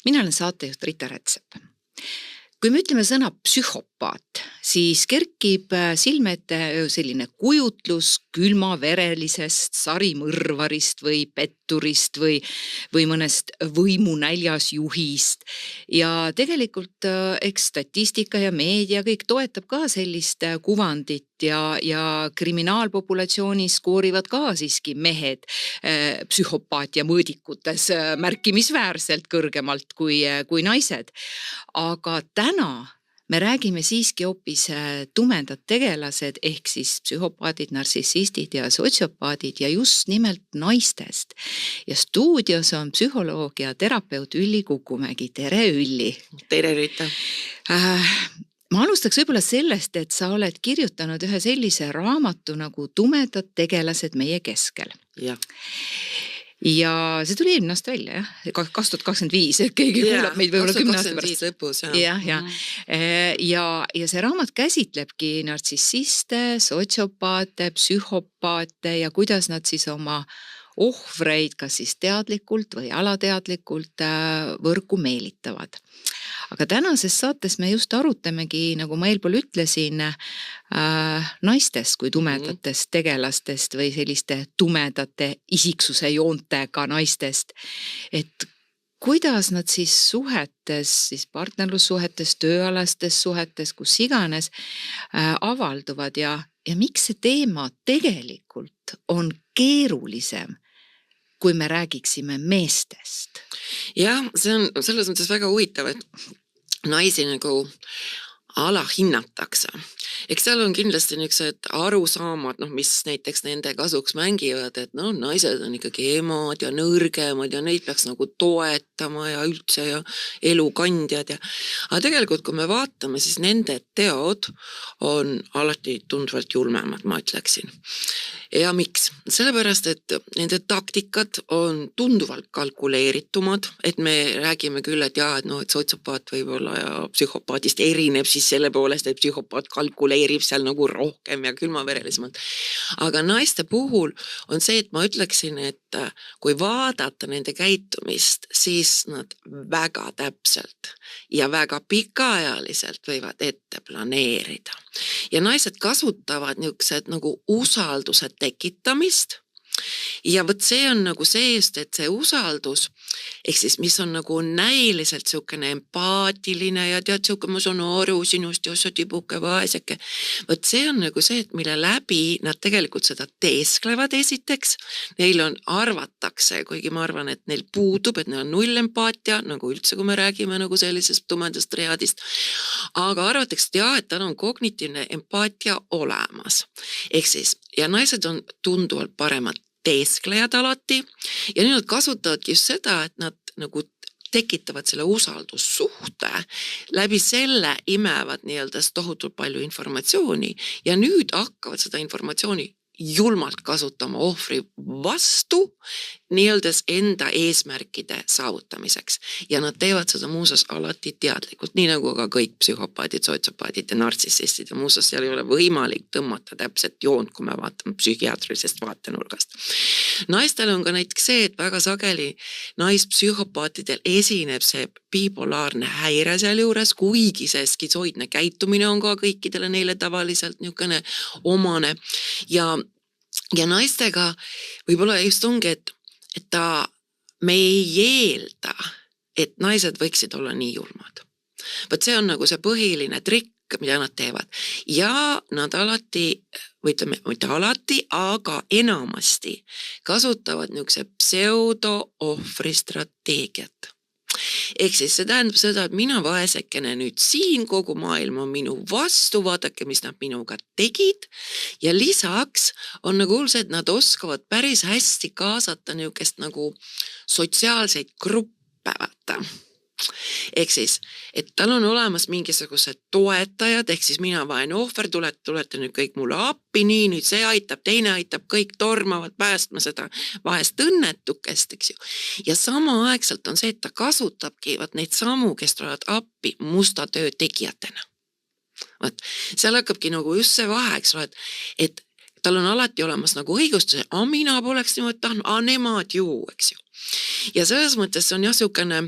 Mina olen saatejuht Rita Rätsep. Kui me ütleme sõna psühhopaat, siis kerkib silme ette selline kujutlus külmaverelisest sarimõrvarist või petturist või mõnest võimunäljas juhist. Ja tegelikult eks statistika ja meedia kõik toetab ka sellist kuvandit ja kriminaalpopulatsioonis skoorivad ka siiski mehed psühhopaatia mõõdikutes märkimisväärselt kõrgemalt kui naised. Aga täna me räägime siiski hoopis tumedad tegelased ehk siis psühhopaadid, narcissistid ja sotsiopaadid ja just nimelt naistest. Ja stuudios on psühholoog ja terapeut Ülli Kukumägi. Tere, Ülli! Tere, Rita! Ma alustaks võib-olla sellest, et sa oled kirjutanud ühe sellise raamatu nagu Tumedad tegelased meie keskel. Ja. Ja see tuli eelmine aasta välja, 2025, keegi kuulab meid võib-olla 10 aasta pärast. Lõpus, ja see raamat käsitlebki narcissiste, sotsiopaate, psühhopaate ja kuidas nad siis oma ohvreid kas siis teadlikult või alateadlikult võrku meelitavad. Aga tänases saates me just arutamegi, nagu ma eelpool ütlesin, naistest kui tumedatest tegelastest või selliste tumedate isiksuse joontega naistest. Et kuidas nad siis suhetes, siis partnerlussuhetes, tööalastes suhetes, kus iganes avalduvad ja miks see teema tegelikult on keerulisem, kui me räägiksime meestest? Jah, see on selles mõttes väga huvitav, et naisi nagu alahinnatakse. Eks seal on kindlasti niisugused arusaamad, mis näiteks nende kasuks mängivad, et naised on ikkagi emad ja nõrgemad ja neid peaks nagu toetama ja üldse ja elukandjad. Aga tegelikult, kui me vaatame, siis nende teod on alati tunduvalt julmemad, ma ütleksin. Ja miks? Sellepärast, et nende taktikad on tunduvalt kalkuleeritumad, et me räägime küll, et et sotsiopaat võib-olla ja psühhopaatist erineb siis selle poolest, et psühhopaat kalkuleerib seal nagu rohkem ja külmaverelisemalt. Aga naiste puhul on see, et ma ütleksin, et kui vaadata nende käitumist, siis nad väga täpselt ja väga pikaajaliselt võivad ette planeerida. Ja naised kasutavad niisugused nagu usalduse tekitamist. Ja võt see on nagu see just, et see usaldus, ehk siis mis on nagu näiliselt siukene empaatiline ja tead siuke, ma saan aru sinust ja sa tibuke vaeseke. Võt see on nagu see, et mille läbi nad tegelikult seda teesklevad esiteks. Neil on arvatakse, kuigi ma arvan, et neil puudub, et neil on null empaatia, nagu üldse, kui me räägime nagu sellisest tumedast triadist. Aga arvatakse, et tal on kognitiivne empaatia olemas. Ehk siis, ja naised on tunduvalt paremad teesklejad alati ja nüüd kasutavadki just seda, et nad nagu tekitavad selle usaldussuhte, läbi selle imevad tohutult palju informatsiooni ja nüüd hakkavad seda informatsiooni julmalt kasutama ohvri vastu enda eesmärkide saavutamiseks. Ja nad teevad seda muuseas alati teadlikult, nii nagu ka kõik psühhopaadid, sotsiopaadid ja narcissistid ja muuseas seal ei ole võimalik tõmmata täpselt joont, kui me vaatame psühhiaatrilisest vaatenurgast. Naistel on ka näiteks see, et väga sageli naispsühhopaatidel esineb see bipolaarne häire seal juures, kuigi see skisoidne käitumine on ka kõikidele neile tavaliselt niisugune omane. Ja naistega võib-olla just ongi, et me ei eelda, et naised võiksid olla nii julmad. Võt see on nagu see põhiline trikk, mida nad teevad. Ja nad alati, või ütleme, mitte alati, aga enamasti kasutavad niisuguse pseudo-ohvri strateegiat. Ehk siis see tähendab seda, et mina vaesekene nüüd siin, kogu maailm on minu vastu, vaadake, mis nad minuga tegid. Ja lisaks on nagu see, et nad oskavad päris hästi kaasata niisugust nagu sotsiaalseid gruppe, vaata. Ehk siis, et tal on olemas mingisugused toetajad, ehk siis mina vaen ohver, tulete nüüd kõik mulle appi, nii nüüd see aitab, teine aitab, kõik tormavad päästma seda vahest õnnetukest, eks ju. Ja samaaegselt on see, et ta kasutabki neid samu, kes tulevad appi musta töö tegijatena. Seal hakkabki nagu just see vahe, eks ole, et tal on alati olemas nagu õigustus, mina poleks niimoodi tahtnud, nemad ju, eks ju. Ja selles mõttes on jah niisugune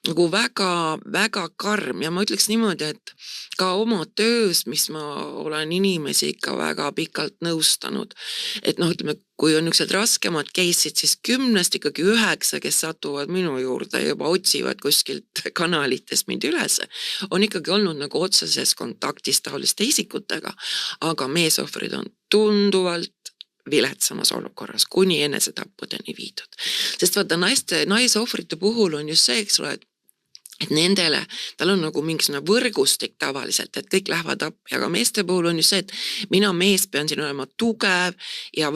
nagu väga karm ja ma ütleks niimoodi, et ka oma töös, mis ma olen inimesi ikka väga pikalt nõustanud, et ütleme, kui on niisugused raskemad case'id, siis 10-st ikkagi 9, kes satuvad minu juurde ja juba otsivad kuskilt kanalitest mind üles, on ikkagi olnud nagu otseses kontaktis taoliste isikutega, aga meesohvrid on tunduvalt viletsamas olukorras, kuni enesetappudeni viidud. Sest vaata naisohvrite puhul on just see, eks ole, et nendele, tal on nagu mingisugune võrgustik tavaliselt, et kõik lähevad appi, aga meeste puhul on just see, et mina mees pean siin olema tugev ja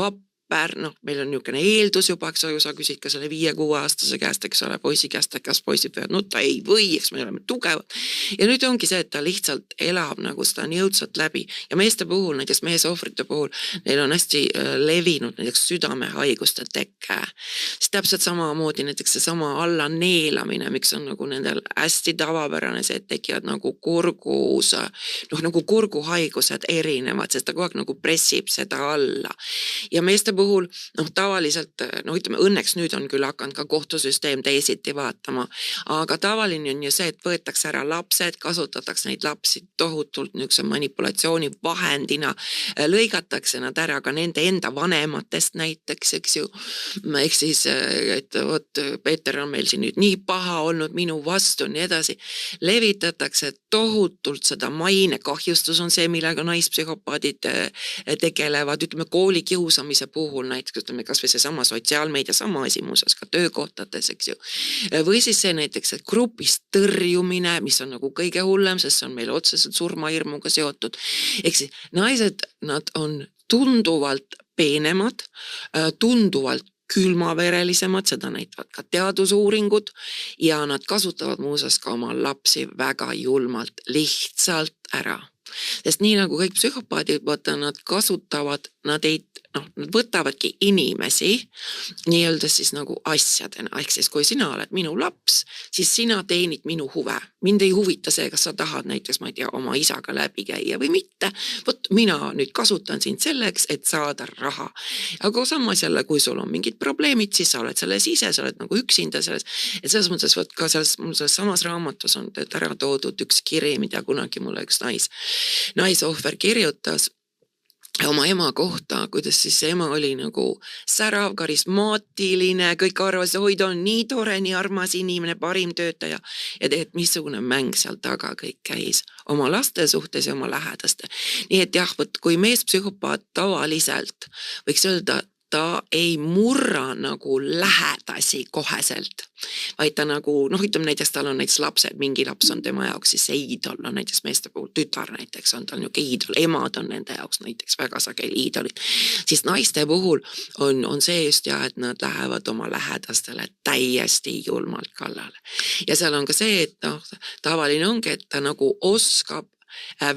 meil on niisugune eeldus juba, eks ole, sa küsid ka selle 5-6 aastase käest, eks ole, poisi käest, et kas poisid võivad nutta, ei või, eks me oleme tugevad. Ja nüüd ongi see, et ta lihtsalt elab nagu seda nii õudsalt läbi ja meeste puhul, näiteks meesohvrite puhul, neil on hästi levinud näiteks südamehaiguste teke. Siis täpselt samamoodi näiteks see sama alla neelamine, miks on nagu nendel hästi tavapärane see, et tekivad nagu kurgus, nagu kurguhaigused erinevad, sest ta kogu aeg nagu pressib seda alla. Ja meeste puhul, tavaliselt, ütleme, õnneks nüüd on küll hakanud ka kohtusüsteem teisiti vaatama, aga tavaline on ju see, et võetakse ära lapsed, kasutatakse neid lapsi tohutult niisuguse manipulatsiooni vahendina, lõigatakse nad ära ka nende enda vanematest näiteks, eks ju, ehk siis, et vot Peeter on meil siin nüüd nii paha olnud minu vastu, nii edasi, levitatakse tohutult seda mainekahjustus on see, millega naispsühhopaadid tegelevad, ütleme, koolikiusamise puhul näiteks, ütleme, kas või see sama sotsiaalmeedia sama asi muuseas ka töökohtades, eks ju. Või siis see näiteks, et grupist tõrjumine, mis on nagu kõige hullem, sest see on meil otseselt surmahirmuga seotud. Ehk siis naised, nad on tunduvalt peenemad, tunduvalt külmaverelisemad, seda näitavad ka teadusuuringud ja nad kasutavad muuseas ka oma lapsi väga julmalt lihtsalt ära. Sest nii nagu kõik psühhopaadid, vaata, nad kasutavad, nad võtavadki inimesi nii-öelda siis nagu asjadena, ehk siis kui sina oled minu laps, siis sina teenid minu huve. Mind ei huvita see, kas sa tahad näiteks, ma ei tea, oma isaga läbi käia või mitte. Vot mina nüüd kasutan sind selleks, et saada raha. Aga samas jälle, kui sul on mingid probleemid, siis sa oled selles ise, sa oled nagu üksinda selles. Et selles mõttes, võt ka selles samas raamatus on ära toodud üks kiri, mida kunagi mulle üks naisohver kirjutas oma ema kohta, kuidas siis see ema oli nagu särav, karismaatiline, kõik arvasid, oi, ta on nii tore, nii armas inimene, parim töötaja ja tegelikult missugune mäng seal taga kõik käis oma laste suhtes ja oma lähedaste. Nii et jah, võt, kui meespsühhopaat tavaliselt võiks öelda, ta ei murra nagu lähedasi koheselt, vaid ta nagu, ütleme näiteks tal on näiteks lapsed, mingi laps on tema jaoks siis see iidol, näiteks meeste puhul tütar näiteks on tal niuke iidol, emad on nende jaoks näiteks väga sageli iidolid, siis naiste puhul on see just ja, et nad lähevad oma lähedastele täiesti julmalt kallale. Ja seal on ka see, et tavaline ongi, et ta nagu oskab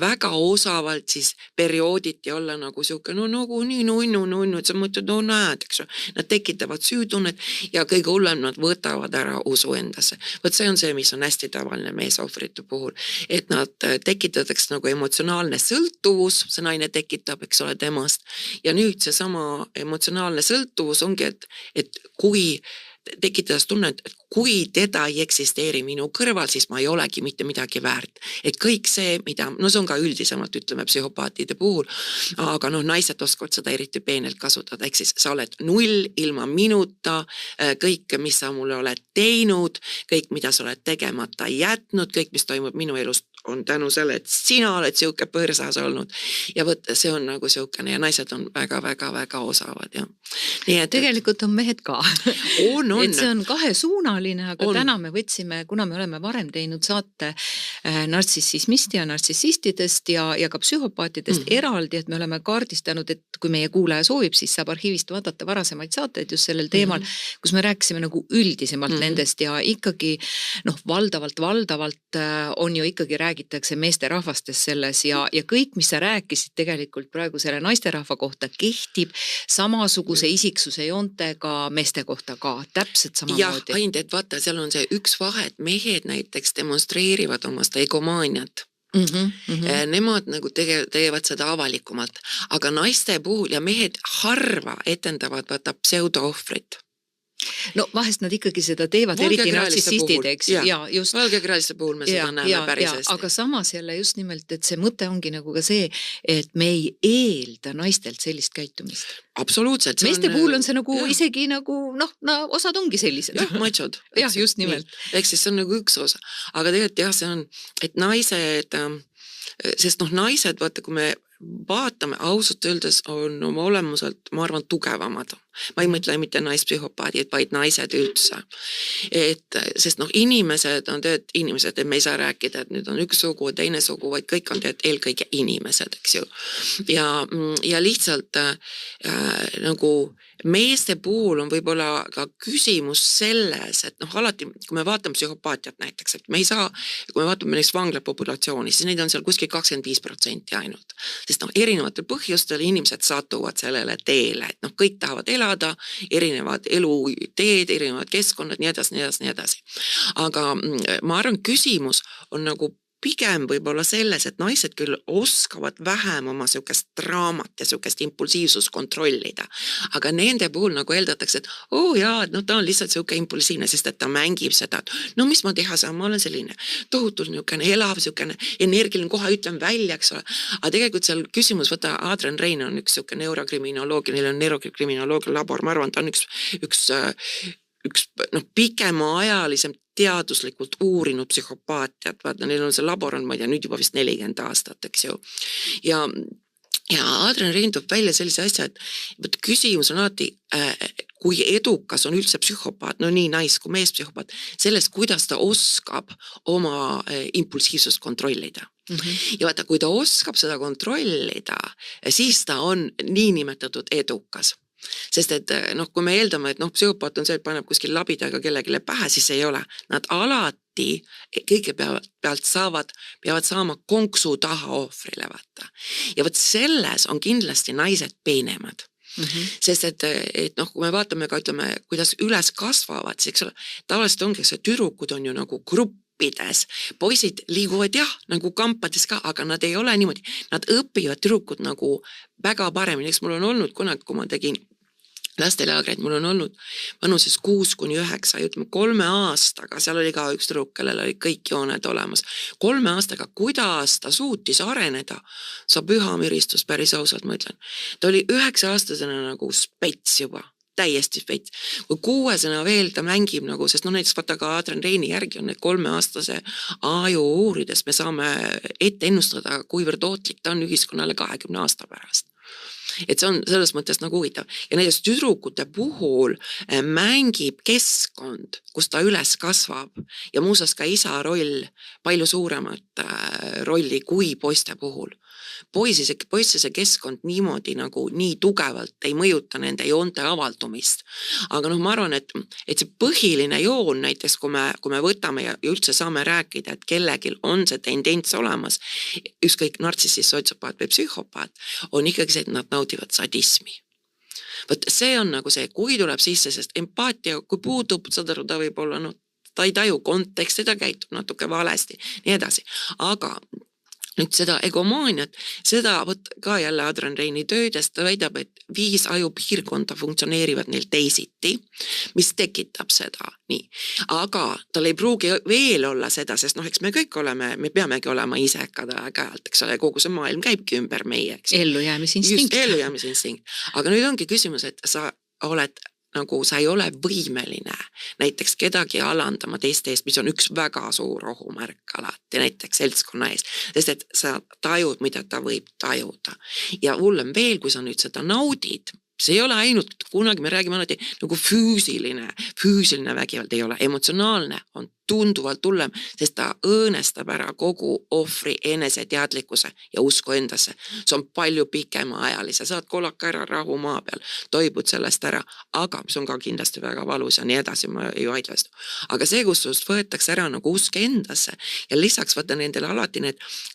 väga osavalt siis periooditi olla nagu siuke, nagu nii nunnu, et sa mõtled, näed, eks ju. Nad tekitavad süütunnet ja kõige hullem nad võtavad ära usu endasse. Võt see on see, mis on hästi tavaline meesohvrite puhul, et nad tekitatakse nagu emotsionaalne sõltuvus, see naine tekitab, eks ole, temast. Ja nüüd see sama emotsionaalne sõltuvus ongi, et kui tekitades tunne, et kui teda ei eksisteeri minu kõrval, siis ma ei olegi mitte midagi väärt. Et kõik see, mida, see on ka üldisemalt, ütleme, psühhopaatide puhul, aga naised oskavad seda eriti peenelt kasutada, ehk siis sa oled null ilma minuta, kõik, mis sa mulle oled teinud, kõik, mida sa oled tegemata jätnud, kõik, mis toimub minu elust, on tänu selle, et sina oled siuke põrsas olnud ja võtta, see on nagu siukene ja naised on väga osavad ja nii et tegelikult on mehed ka. On. Et see on kahesuunaline, aga täna me võtsime, kuna me oleme varem teinud saate nartsissismist ja nartsissistidest ja ka psühhopaatidest eraldi, et me oleme kaardistanud, et kui meie kuulaja soovib, siis saab arhiivist vaadata varasemaid saateid just sellel teemal, kus me rääkisime nagu üldisemalt nendest ja ikkagi valdavalt on ju ikkagi räägitakse meesterahvastest selles ja kõik, mis sa rääkisid tegelikult praegu selle naisterahva kohta kehtib samasuguse isiksuse joontega meeste kohta ka, täpselt samamoodi. Jah, ainult, et vaata, seal on see üks vahe, et mehed näiteks demonstreerivad oma seda egomaaniat. Nemad nagu teevad seda avalikumalt, aga naiste puhul ja mehed harva etendavad vaata pseudo-ohvrit. No vahest nad ikkagi seda teevad, eriti nartsissistid, eks? Ja, just. Valgekraaliste puhul me seda näeme päris hästi. Aga samas jälle just nimelt, et see mõte ongi nagu ka see, et me ei eelda naistelt sellist käitumist. Absoluutselt. Meeste puhul on see nagu isegi nagu, osad ongi sellised. Jah, machod. Jah, just nimelt. Eks siis see on nagu üks osa. Aga tegelikult jah, see on, et naised, sest naised, vaata, kui me vaatame, ausalt öeldes on oma olemuselt, ma arvan, tugevamad. Ma ei mõtle mitte naispsühhopaadid, vaid naised üldse. Sest inimesed on inimesed, et me ei saa rääkida, et nüüd on üks sugu, teine sugu, vaid kõik on eelkõige inimesed, eks ju. Ja lihtsalt nagu meeste puhul on võib-olla ka küsimus selles, et alati, kui me vaatame psühhopaatiat näiteks, et me ei saa, kui me vaatame näiteks vanglapopulatsiooni, siis neid on seal kuskil 25% ainult. Sest erinevatel põhjustel inimesed satuvad sellele teele, et kõik tahavad elada, erinevad eluteed, erinevad keskkonnad, nii edasi. Aga ma arvan, küsimus on nagu pigem võib-olla selles, et naised küll oskavad vähem oma sükest draamat ja sükest impulsiivsust kontrollida. Aga nende puhul nagu eeldatakse, et ta on lihtsalt süke impulsiivne, sest et ta mängib seda, et mis ma teha saan, ma olen selline tohutult elav, sükene energiline, kohe ütlen välja, eks ole. Aga tegelikult seal küsimus, võtta Adrian Rein on üks süke neurokriminoloog, neil on neurokriminoloogia labor, ma arvan, ta on üks pikemaajalisem teaduslikult uurinud psühhopaatiat, vaata, neil on see labor on, ma ei tea, nüüd juba vist 40 aastat, eks ju. Ja Adrian Rein toob välja sellise asja, et küsimus on alati, kui edukas on üldse psühhopaat, nii nais- kui meespsühhopaat, sellest, kuidas ta oskab oma impulsiivsust kontrollida. Ja vaata, kui ta oskab seda kontrollida, siis ta on niinimetatud edukas. Sest et kui me eeldame, et psühhopaat on see, et paneb kuskil labidaga kellegile pähe, siis ei ole. Nad alati kõige pealt peavad saama konksu taha ohvrile vaata. Ja võt selles on kindlasti naised peenemad. Sest et kui me vaatame ka, ütleme, kuidas üles kasvavad, siis eks ole, tavaliselt ongi see tüdrukud on ju nagu gruppides, poisid liiguvad nagu kampades ka, aga nad ei ole niimoodi, nad õpivad tüdrukud nagu väga paremini, eks mul on olnud kunagi, kui ma tegin lastelaagreid, mul on olnud vanuses 6-9 ja ütleme 3 aastaga, seal oli ka üks tüdruk, kellel oli kõik jooned olemas. 3 aastaga, kuidas ta suutis areneda, saab pühamiristus päris ausalt, ma ütlen. Ta oli 9-aastasena nagu spets juba, täiesti spets. Kui 6-sena veel ta mängib nagu, sest näiteks vaata ka Adrian Reini järgi on need 3-aastase aju uurides, me saame ette ennustada, kuivõrd ootlik ta on ühiskonnale 20 aasta pärast. Et see on selles mõttes nagu huvitav. Ja näiteks tüdrukute puhul mängib keskkond, kus ta üles kasvab ja muuseas ka isa roll palju suuremat rolli kui poiste puhul. Poissise keskkond niimoodi nagu nii tugevalt ei mõjuta nende joonte avaldumist. Aga ma arvan, et see põhiline joon näiteks, kui me võtame ja üldse saame rääkida, et kellegil on see tendents olemas, ükskõik nartsissist, sotsiopaat või psühhopaat, on ikkagi see, et nad naudivad sadismi. Võt see on nagu see, kui tuleb sisse, sest empaatia, kui puudub, ta võib olla, ta ei taju konteksti, ta käitub natuke valesti, nii edasi. Aga nüüd seda egomaaniat, seda ka jälle Adrian Reini töödest, ta väidab, et 5 ajupiirkonda funktsioneerivad neil teisiti, mis tekitab seda nii. Aga tal ei pruugi veel olla seda, sest eks me kõik oleme, me peamegi olema isekad aeg-ajalt, eks ole, kogu see maailm käibki ümber meie, eks. Ellujäämisinstinkt. Just, ellujäämisinstinkt. Aga nüüd ongi küsimus, et sa ei ole võimeline näiteks kedagi alandama teiste eest, mis on üks väga suur ohumärk alati, näiteks seltskonna ees, sest et sa tajud, mida ta võib tajuda. Ja hullem veel, kui sa nüüd seda naudid, see ei ole ainult, kunagi me räägime alati nagu füüsiline vägivald ei ole, emotsionaalne on tunduvalt hullem, sest ta õõnestab ära kogu ohvri eneseteadlikkuse ja usku endasse. See on palju pikemaajalise, saad kolaka ära rahu maa peal, toibud sellest ära, aga see on ka kindlasti väga valus ja nii edasi, ma ei vaidlestu. Aga see, kus sust võetakse ära nagu usk endasse ja lisaks vaata nendele alati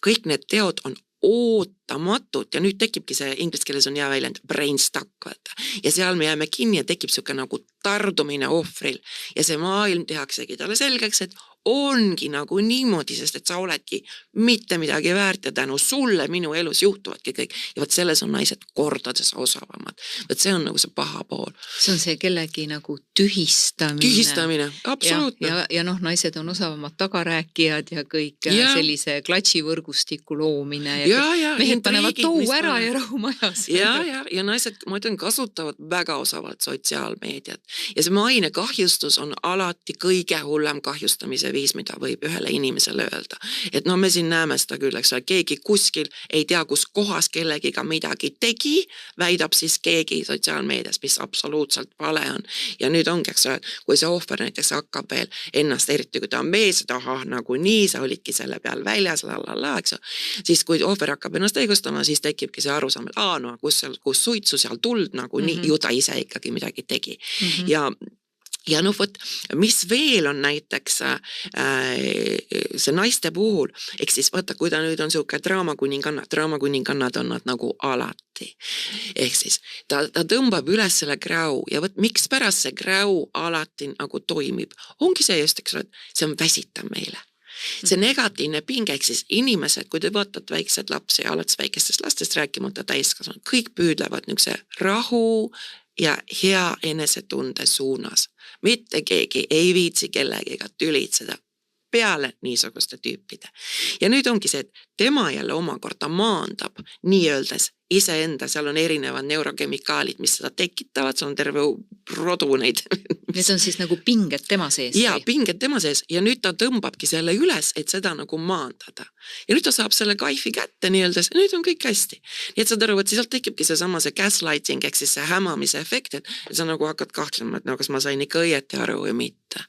kõik need teod on ootamatult ja nüüd tekibki see, inglise keeles on hea väljend, brain stuck, vaata. Ja seal me jääme kinni ja tekib siuke nagu tardumine ohvril ja see maailm tehaksegi talle selgeks, et ongi nagu niimoodi, sest et sa oledki mitte midagi väärt ja tänu sulle minu elus juhtuvadki kõik. Ja võt selles on naised kordades osavamad. Võt see on nagu see paha pool. See on see kellegi nagu tühistamine. Tühistamine, absoluutne. Ja noh, naised on osavamad tagarääkijad ja kõik sellise klatšivõrgustiku loomine. Ja mehed panevad tou ära ja rahumajas. Ja naised, ma ütlen, kasutavad väga osavalt sotsiaalmeediat. Ja see maine kahjustus on alati kõige hullem kahjustamise viis, mida võib ühele inimesele öelda. Et no me siin näeme seda küll, eks ole, keegi kuskil ei tea, kus kohas kellegiga midagi tegi, väidab siis keegi sotsiaalmeedias, mis absoluutselt vale on. Ja nüüd ongi, eks ole, kui see ohver näiteks hakkab veel ennast, eriti kui ta on mees, et aha, nagu nii, sa olidki selle peal väljas, eks ole. Siis kui ohver hakkab ennast õigustama, siis tekibki see arusaam, et no, kus suitsu seal tuld nagu nii, ju ta ise ikkagi midagi tegi. Ja noh, võt, mis veel on näiteks see naiste puhul, eks siis võtta, kui ta nüüd on siuke draamakuninkannad on nad nagu alati. Ehk siis ta tõmbab üles selle kräu ja võt, miks pärast see kräu alati nagu toimib, ongi see just, eks ole, et see on väsitav meile. See negatiivne pinge, ehk siis inimesed, kui te võtad väiksed lapsi ja alates väikestest lastest rääkimata täiskasvanud, kõik püüdlevad niisuguse rahu ja hea enesetunde suunas. Mitte keegi ei viitsi kellegiga tülitseda peale niisuguste tüüpide. Ja nüüd ongi see, et tema jälle omakorda maandab nii öeldes iseenda, seal on erinevad neurokemikaalid, mis seda tekitavad, see on terve rodu neid. Need on siis nagu pinged tema sees. Ja, pinged tema sees ja nüüd ta tõmbabki selle üles, et seda nagu maandada. Ja nüüd ta saab selle kaifi kätte nii öeldes, nüüd on kõik hästi. Nii et sa tõru, et sealt tekibki see gaslighting, ehk siis see hämamise efekt, et sa nagu hakkad kahtlema, et no, kas ma sain ikka õieti aru või mitte.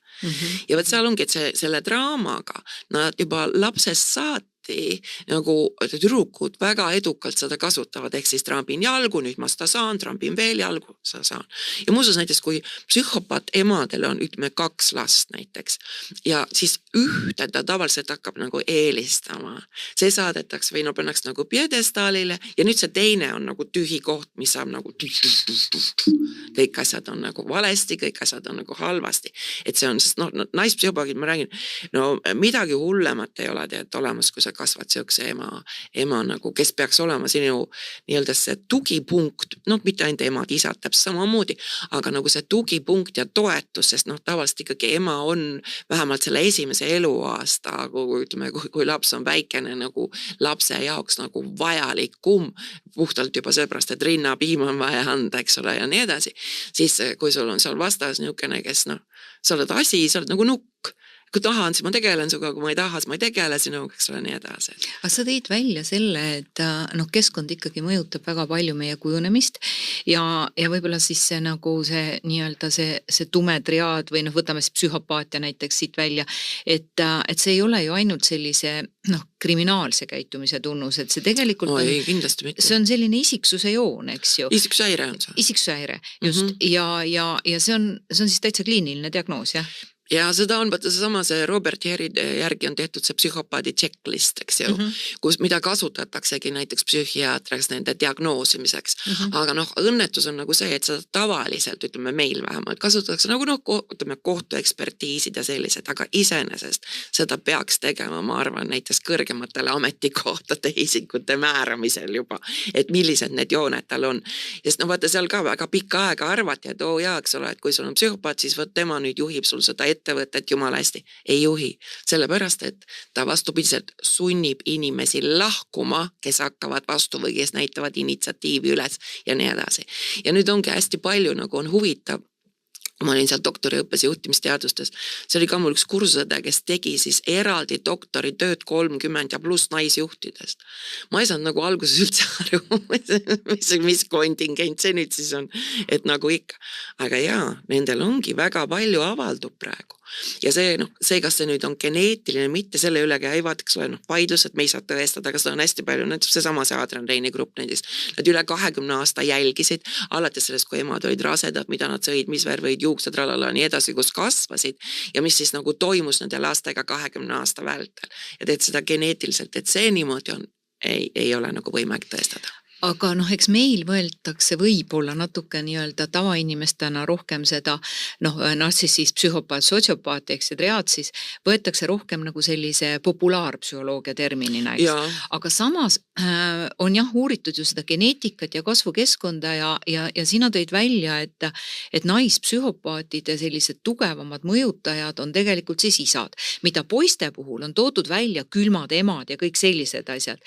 Ja võt seal ongi, et selle draamaga nad juba lapsest saati nagu tüdrukud väga edukalt seda kasutavad, ehk siis trambin jalgu, nüüd ma seda saan, trambin veel jalgu, seda saan. Ja muuseas näiteks, kui psühhopaat emadel on, ütleme 2 last näiteks, ja siis ühte ta tavaliselt hakkab nagu eelistama. See saadetakse või no pannaks nagu pjedestaalile ja nüüd see teine on nagu tühi koht, mis saab nagu kõik asjad on nagu valesti, kõik asjad on nagu halvasti. Et see on, sest no naispsühhopaagid, ma räägin, no midagi hullemat ei ole tead olemas, kui sa kasvad seokse ema nagu, kes peaks olema sinu nii-öelda see tugipunkt, noh, mitte ainult emad, isad täpselt samamoodi, aga nagu see tugipunkt ja toetus, sest noh, tavaliselt ikkagi ema on vähemalt selle esimese eluaasta, ütleme, kui laps on väikene nagu lapse jaoks nagu vajalikum, puhtalt juba seepärast, et rinnapiim on vaja anda, eks ole, ja nii edasi, siis kui sul on seal vastas niisugune, kes noh, sa oled asi, sa oled nagu nukk, kui tahan, siis ma tegelen suga, kui ma ei taha, siis ma ei tegele sinuga, eks ole, nii edasi. Aga sa tõid välja selle, et noh, keskkond ikkagi mõjutab väga palju meie kujunemist ja võib-olla siis see nagu see nii-öelda see tume triaad või noh, võtame siis psühhopaatia näiteks siit välja, et see ei ole ju ainult sellise noh, kriminaalse käitumise tunnus, et see tegelikult ei, kindlasti mitte. See on selline isiksuse joon, eks ju. Isiksushäire on see. Isiksushäire, just. Ja see on siis täitsa kliiniline diagnoos, jah? Ja seda on, vaata seesama see Robert Heri järgi on tehtud see psühhopaadi checklist, eks ju, mida kasutataksegi näiteks psühhiaatriks nende diagnoosimiseks. Aga noh, õnnetus on nagu see, et seda tavaliselt, ütleme meil vähemalt, kasutatakse nagu noh, kohtuekspertiisid ja sellised, aga iseenesest seda peaks tegema, ma arvan, näiteks kõrgematele ametikohtade isikute määramisel juba, et millised need jooned tal on. Sest no vaata seal ka väga pikka aega arvati, et eks ole, et kui sul on psühhopaat, siis võt tema nüüd juhib sul seda ettevõtet jumala hästi, ei juhi. Sellepärast, et ta vastupidiselt sunnib inimesi lahkuma, kes hakkavad vastu või kes näitavad initsiatiivi üles ja nii edasi. Ja nüüd ongi hästi palju nagu on huvitav. Ma olin seal doktoriõppes juhtimisteadustes. See oli ka mul üks kursõde, kes tegi siis eraldi doktoritööd 30 ja pluss naisjuhtidest. Ma ei saanud nagu alguses üldse aru, mis kontingent see nüüd siis on, et nagu ikka. Aga jaa, nendel ongi väga palju avaldub praegu. Ja see, kas see nüüd on geneetiline, mitte selle üle käivad, eks ole, vaidlused, me ei saa tõestada, aga seda on hästi palju, seesama see Adrian Reini grupp näiteks, nad üle 20 aasta jälgisid, alates sellest, kui emad olid rasedad, mida nad sõid, mis värveid, juuksed, ralala, nii edasi, kus kasvasid ja mis siis nagu toimus nende lastega 20 aasta vältel. Ja teed seda geneetiliselt, et see niimoodi on, ei ole nagu võimalik tõestada. aga noh, eks meil võetakse võib-olla natuke nii-öelda tavainimestena rohkem seda nartsissist, psühhopaat, sotsiopaat ehk see triaad siis võetakse rohkem nagu sellise populaarpsühholoogia terminina, eks. Jaa. Aga samas on jah uuritud ju seda geneetikat ja kasvukeskkonda ja sina tõid välja, et naispsühhopaatide sellised tugevamad mõjutajad on tegelikult siis isad, mida poiste puhul on toodud välja külmad emad ja kõik sellised asjad.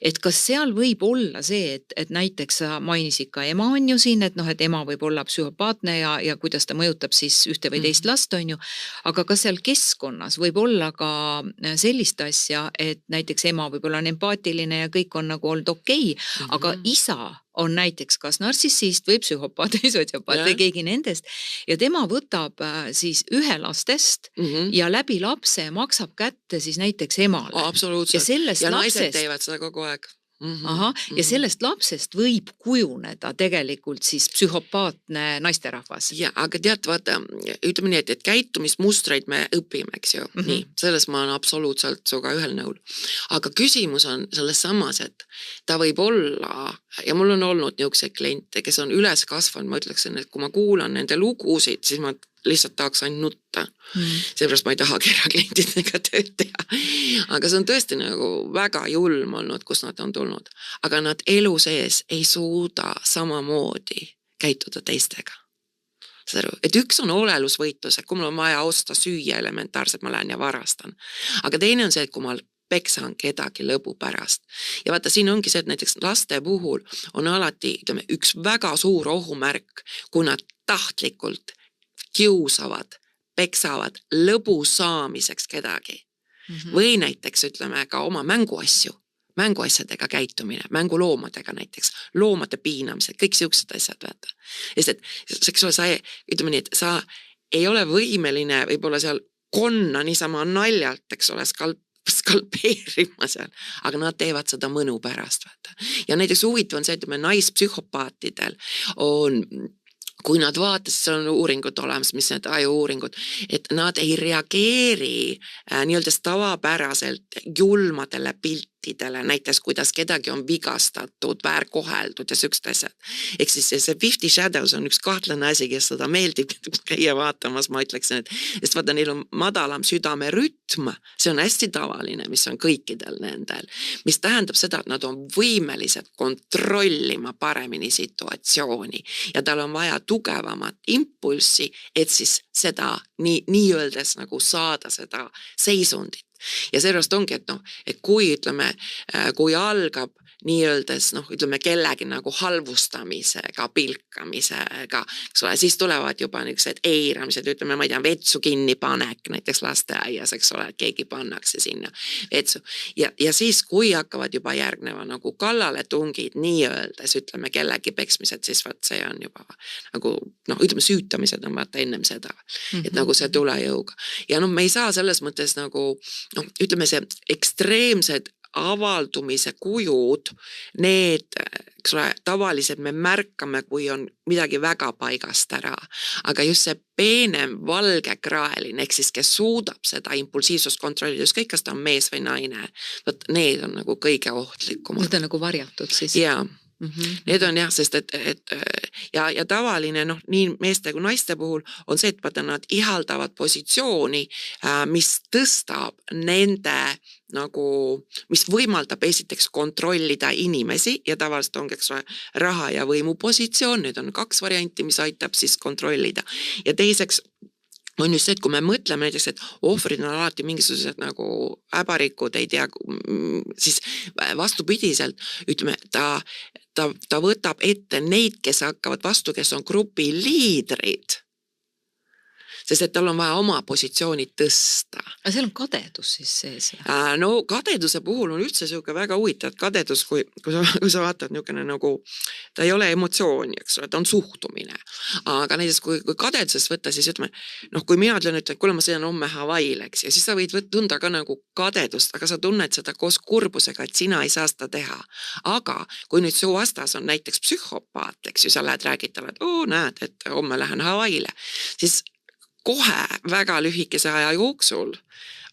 Et kas seal võib olla see, et näiteks sa mainisid ka ema on ju siin, et noh, et ema võib olla psühhopaatne ja kuidas ta mõjutab siis ühte või teist last on ju, aga kas seal keskkonnas võib olla ka sellist asja, et näiteks ema võib olla empaatiline ja kõik on nagu olnud okei, aga isa on näiteks kas nartsissist või psühhopaat või sotsiopaat või keegi nendest ja tema võtab siis ühe lastest ja läbi lapse maksab kätte siis näiteks emale. Absoluutselt. Ja naised teevad seda kogu aeg. Ja sellest lapsest võib kujuneda tegelikult siis psühhopaatne naisterahvas. Ja, aga tead, vaata, ütleme nii, et käitumismustreid me õpime, eks ju. Nii, selles ma olen absoluutselt suga ühel nõul. Aga küsimus on selles samas, et ta võib olla, ja mul on olnud niisuguseid kliente, kes on üles kasvanud, ma ütleksin, et kui ma kuulan nende lugusid, siis ma lihtsalt tahaks ainult nutta. Seepärast ma ei tahagi klientidega tööd teha. Aga see on tõesti nagu väga julm olnud, kus nad on tulnud. Aga nad elu sees ei suuda samamoodi käituda teistega. Et üks on olelusvõitlus, et kui mul on vaja osta süüa elementaarselt, ma lähen ja varastan. Aga teine on see, et kui ma peksan kedagi lõbu pärast. Ja vaata, siin ongi see, et näiteks laste puhul on alati üks väga suur ohumärk, kui nad tahtlikult kiusavad, peksavad lõbu saamiseks kedagi. Või näiteks ütleme ka oma mänguasjadega käitumine, mänguloomadega näiteks, loomade piinamised, kõik siuksed asjad, vaata. Ütleme nii, et sa ei ole võimeline võib-olla seal konna niisama naljalt, eks ole, skalpeerima seal, aga nad teevad seda mõnu pärast, vaata. Ja näiteks huvitav on see, et naispsühhopaatidel on kui nad vaatasid, seal on uuringud olemas, mis need ajuuuringud, et nad ei reageeri nii-öelda tavapäraselt julmadele piltidele, näiteks kuidas kedagi on vigastatud, väärkoheldud ja siuksed asjad. Ehk siis see 50 Shadows on üks kahtlane asi, kes seda meeldib käia vaatamas, ma ütleksin, et sest vaata, neil on madalam südame rütm, see on hästi tavaline, mis on kõikidel nendel, mis tähendab seda, et nad on võimelised kontrollima paremini situatsiooni ja tal on vaja tugevamat impulssi, et siis seda nii öeldes nagu saada seda seisundit. Ja sellest ongi, et kui ütleme, kui algab nii öeldes, ütleme kellegi nagu halvustamisega, pilkamisega, siis tulevad juba niisugused eiramised, ütleme, ma ei tea, vetsu kinni panek, näiteks lasteaias, eks ole, et keegi pannakse sinna vetsu. Ja siis, kui hakkavad juba järgneva nagu kallale tungid, nii öeldes, ütleme kellegi peksmised, siis vaat see on juba nagu, ütleme süütamised on vaata ennem seda, et nagu see tulejõuga. Ja me ei saa selles mõttes nagu, ütleme see ekstreemsed avaldumise kujud, need, eks ole, tavaliselt me märkame, kui on midagi väga paigast ära, aga just see peenem valgekraeline, ehk siis kes suudab seda impulsiivsust kontrollida, just kõik, kas ta on mees või naine, võt need on nagu kõige ohtlikumad. Need on nagu varjatud siis? Jaa. Need on jah, sest et ja tavaline, nii meeste kui naiste puhul on see, et vaata nad ihaldavad positsiooni, mis tõstab nende nagu, mis võimaldab esiteks kontrollida inimesi ja tavaliselt ongi, eks ole, raha ja võimu positsioon, need on 2 varianti, mis aitab siis kontrollida. Ja teiseks on just see, et kui me mõtleme näiteks, et ohvrid on alati mingisugused nagu äbarikud, ei tea, siis vastupidiselt, ütleme, ta võtab ette neid, kes hakkavad vastu, kes on grupi liidrid. Sest et tal on vaja oma positsiooni tõsta. Aga seal on kadedus siis sees? No kadeduse puhul on üldse siuke väga huvitav, et kadedus, kui sa vaatad niisugune nagu, ta ei ole emotsioon, eks ole, ta on suhtumine. Aga näiteks kui kadedusest võtta, siis ütleme, kui mina ütlen, kuule ma sõidan homme Hawaii'le, eks, ja siis sa võid tunda ka nagu kadedust, aga sa tunned seda koos kurbusega, et sina ei saa seda teha. Aga kui nüüd su vastas on näiteks psühhopaat, eks ju, sa lähed räägitama, et näed, et homme lähen Hawaii'le, siis kohe väga lühikese aja jooksul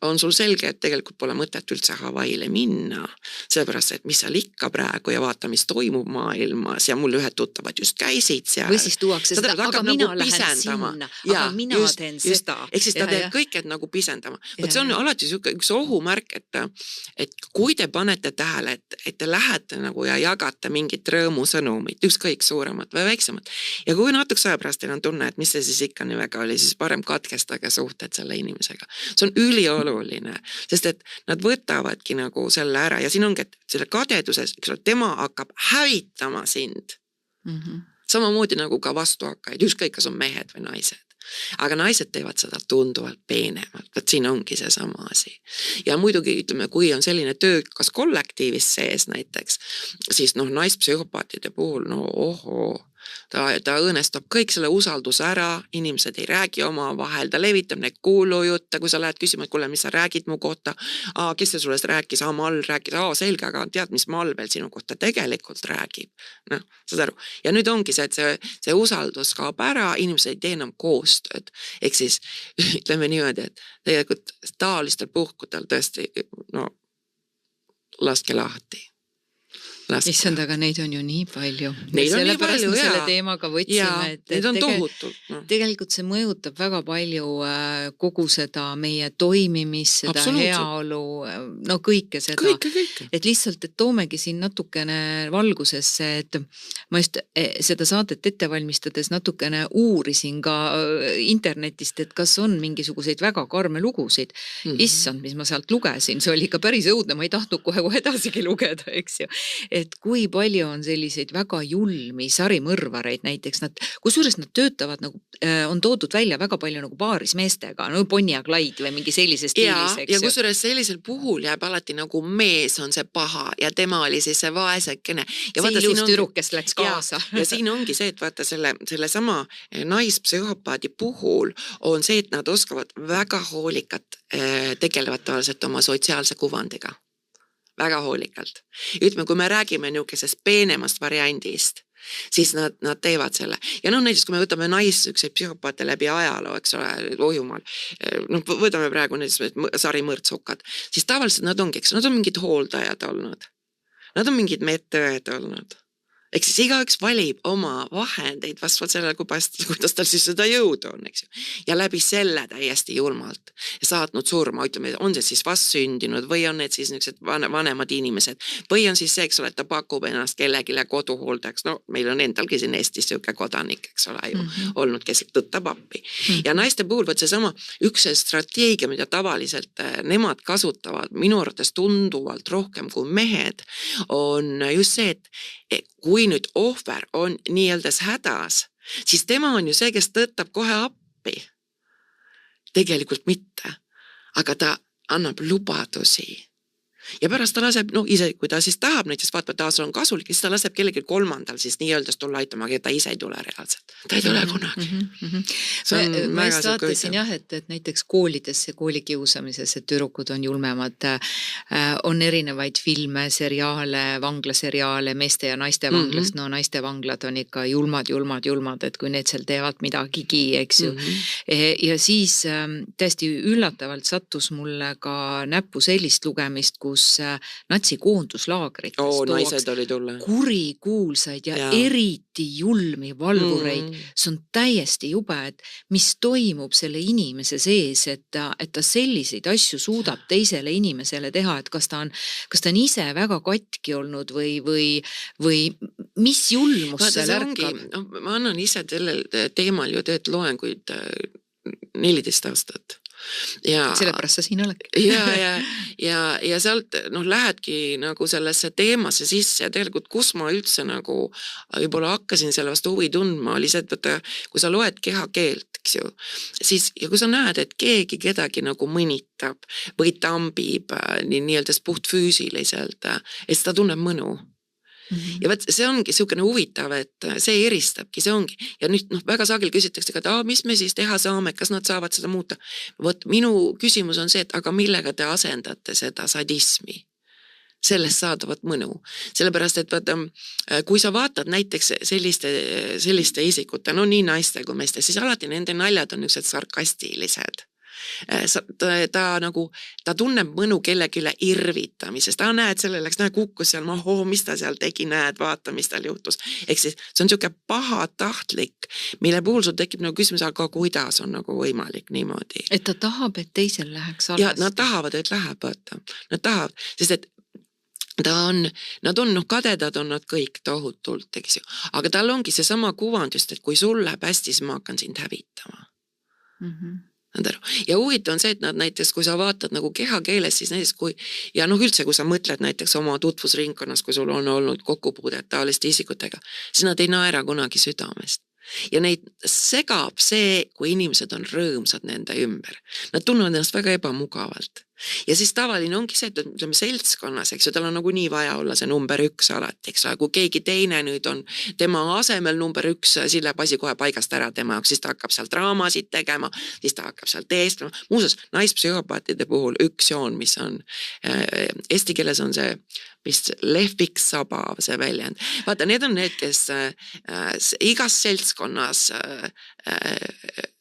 on sul selge, et tegelikult pole mõtet üldse Hawaii'le minna, sellepärast, et mis seal ikka praegu ja vaata, mis toimub maailmas ja mul ühed tuttavad just käisid seal. Või siis tuuakse seda, aga mina lähen sinna, aga mina teen seda. Ehk siis ta teeb kõik, et nagu pisendama. Võt see on alati üks ohumärk, et kui te panete tähele, et te lähete nagu ja jagate mingit rõõmusõnumit, ükskõik suuremat või väiksemat. Ja kui natukese aja pärast teil on tunne, et mis see siis ikka nii väga oli, siis parem katkestage suhted selle inimesega. See on ülioluline, sest et nad võtavadki nagu selle ära ja siin ongi, et selle kadeduses, tema hakkab hävitama sind. Samamoodi nagu ka vastuhakkaid, ükskõik kas on mehed või naised. Aga naised teevad seda tunduvalt peenemalt, võt siin ongi see sama asi. Ja muidugi ütleme, kui on selline töö kas kollektiivis sees näiteks, siis naispsühhopaatide puhul, ta õõnestab kõik selle usalduse ära, inimesed ei räägi oma vahel, ta levitab neid kuulujutte, kui sa lähed küsima, et kuule, mis sa räägid mu kohta, kes see sulle rääkis, Mall rääkis, selge, aga tead, mis Mall veel sinu kohta tegelikult räägib. Saad aru. Ja nüüd ongi see, et see usaldus kaob ära, inimesed ei tee enam koostööd. Ehk siis ütleme niimoodi, et tegelikult taolistel puhkudel tõesti, laske lahti. Issand, aga neid on ju nii palju. Neid on nii palju, me selle teemaga võtsime. Neid on tohutult. Tegelikult see mõjutab väga palju kogu seda meie toimimist, seda heaolu, kõike seda. Kõike. Et lihtsalt, et toomegi siin natukene valgusesse, et ma just seda saadet ette valmistades natukene uurisin ka internetist, et kas on mingisuguseid väga karme lugusid. Issand, mis ma sealt lugesin, see oli ikka päris õudne, ma ei tahtnud kohe edasigi lugeda, eks ju. Et kui palju on selliseid väga julmi sarimõrvareid näiteks, kusjuures nad töötavad nagu, on toodud välja väga palju nagu paaris meestega, Bonnie ja Clyde või mingi sellise stiilis, eks ju. Ja kusjuures sellisel puhul jääb alati nagu mees on see paha ja tema oli siis see vaesekene. See ilus tüdruk, kes läks kaasa. Ja siin ongi see, et vaata selle sama naispsühhopaadi puhul on see, et nad oskavad väga hoolikat tegelevad tavaliselt oma sotsiaalse kuvandiga. Väga hoolikalt. Ütleme, kui me räägime niukesest peenemast variandist, siis nad teevad selle. Ja näiteks, kui me võtame naissükseid psühhopaate läbi ajaloo, eks ole, ojumaal, võtame praegu näiteks sarimõrtsukad, siis tavaliselt nad ongi, nad on mingid hooldajad olnud. Nad on mingid medtööd olnud. Eks siis igaüks valib oma vahendeid vastavalt sellele, kuidas tal siis seda jõudu on, eks ju. Ja läbi selle täiesti julmalt ja saatnud surma, ütleme, on see siis vastsündinud või on need siis niisugused vanemad inimesed või on siis see, eks ole, et ta pakub ennast kellegile koduhooldajaks. Meil on endalgi siin Eestis siuke kodanik, eks ole ju, olnud, kes tõttab appi. Ja naiste puhul võt see sama üks strateegia, mida tavaliselt nemad kasutavad minu arvates tunduvalt rohkem kui mehed, on just see, et kui nüüd ohver on nii-öeldes hädas, siis tema on ju see, kes tõttab kohe appi. Tegelikult mitte, aga ta annab lubadusi. Ja pärast ta laseb, ise, kui ta siis tahab, näiteks vaatavad, ta on kasulik, siis ta laseb kellelgi kolmandal siis nii-öeldes tulla aitama, aga ta ise ei tule reaalselt. Ta ei tule kunagi. Ma just vaatasin jah, et näiteks koolides, koolikiusamises, et tüdrukud on julmemad, on erinevaid filme, seriaale, vanglaseriaale, meeste ja naiste vanglast, naiste vanglad on ikka julmad, et kui need seal teevad midagigi, eks ju. Ja siis täiesti üllatavalt sattus mulle ka näppu sellist lugemist, kus natsi koonduslaagrites naised oli tulla. Kurikuulsaid ja eriti julmi valvureid. See on täiesti jube, et mis toimub selle inimese sees, et ta selliseid asju suudab teisele inimesele teha, et kas ta on ise väga katki olnud või mis julmus seal ärkab. Ma annan ise sellel teemal ju tööd loenguid 14 aastat. Sellepärast sa siin oledki. ja sealt lähedki nagu sellesse teemasse sisse ja tegelikult kus ma üldse nagu võib-olla hakkasin selle vastu huvi tundma, oli see, et kui sa loed kehakeelt, eks ju, siis ja kui sa näed, et keegi kedagi nagu mõnitab või tambib nii-öelda puht füüsiliselt, et ta tunneb mõnu. Ja see ongi niisugune huvitav, et see eristabki, see ongi. Ja nüüd väga sagel küsitakse, et mis me siis teha saame, kas nad saavad seda muuta. Minu küsimus on see, et aga millega te asendate seda sadismi? Sellest saadavat mõnu. Sellepärast, et kui sa vaatad näiteks selliste isikute, nii naiste kui meeste, siis alati nende naljad on niisugused sarkastilised. ta tunneb mõnu kellegi üle irvitamisest, näed, selle läks, kukkus seal maha, mis ta seal tegi, näed, vaata, mis tal juhtus. Ehk siis see on niisugune pahatahtlik, mille puhul sul tekib nagu küsimus, aga kuidas on nagu võimalik niimoodi. Et ta tahab, et teisel läheks alles. Ja nad tahavad, et läheb, vaata. Nad tahavad, sest et nad on kadedad on nad kõik tohutult, eks ju. Aga tal ongi see sama kuvand just, et kui sul läheb hästi, siis ma hakkan sind hävitama. Ja huvitav on see, et nad näiteks, kui sa vaatad nagu kehakeeles, siis näiteks kui, ja üldse, kui sa mõtled näiteks oma tutvusringkonnas, kui sul on olnud kokkupuudet taoliste isikutega, siis nad ei naera kunagi südamest. Ja neid segab see, kui inimesed on rõõmsad nende ümber. Nad tunnevad ennast väga ebamugavalt. Ja siis tavaline ongi see, et ütleme seltskonnas, eks ju, tal on nagu nii vaja olla see number 1 alati, eks ole, kui keegi teine nüüd on tema asemel number 1, siis läheb asi kohe paigast ära tema jaoks, siis ta hakkab seal draamasid tegema, siis ta hakkab seal teestlema. Muuseas, naispsühhopaatide puhul üks joon, mis on, eesti keeles on see vist lehvik sabav see väljend. Vaata, need on need, kes igas seltskonnas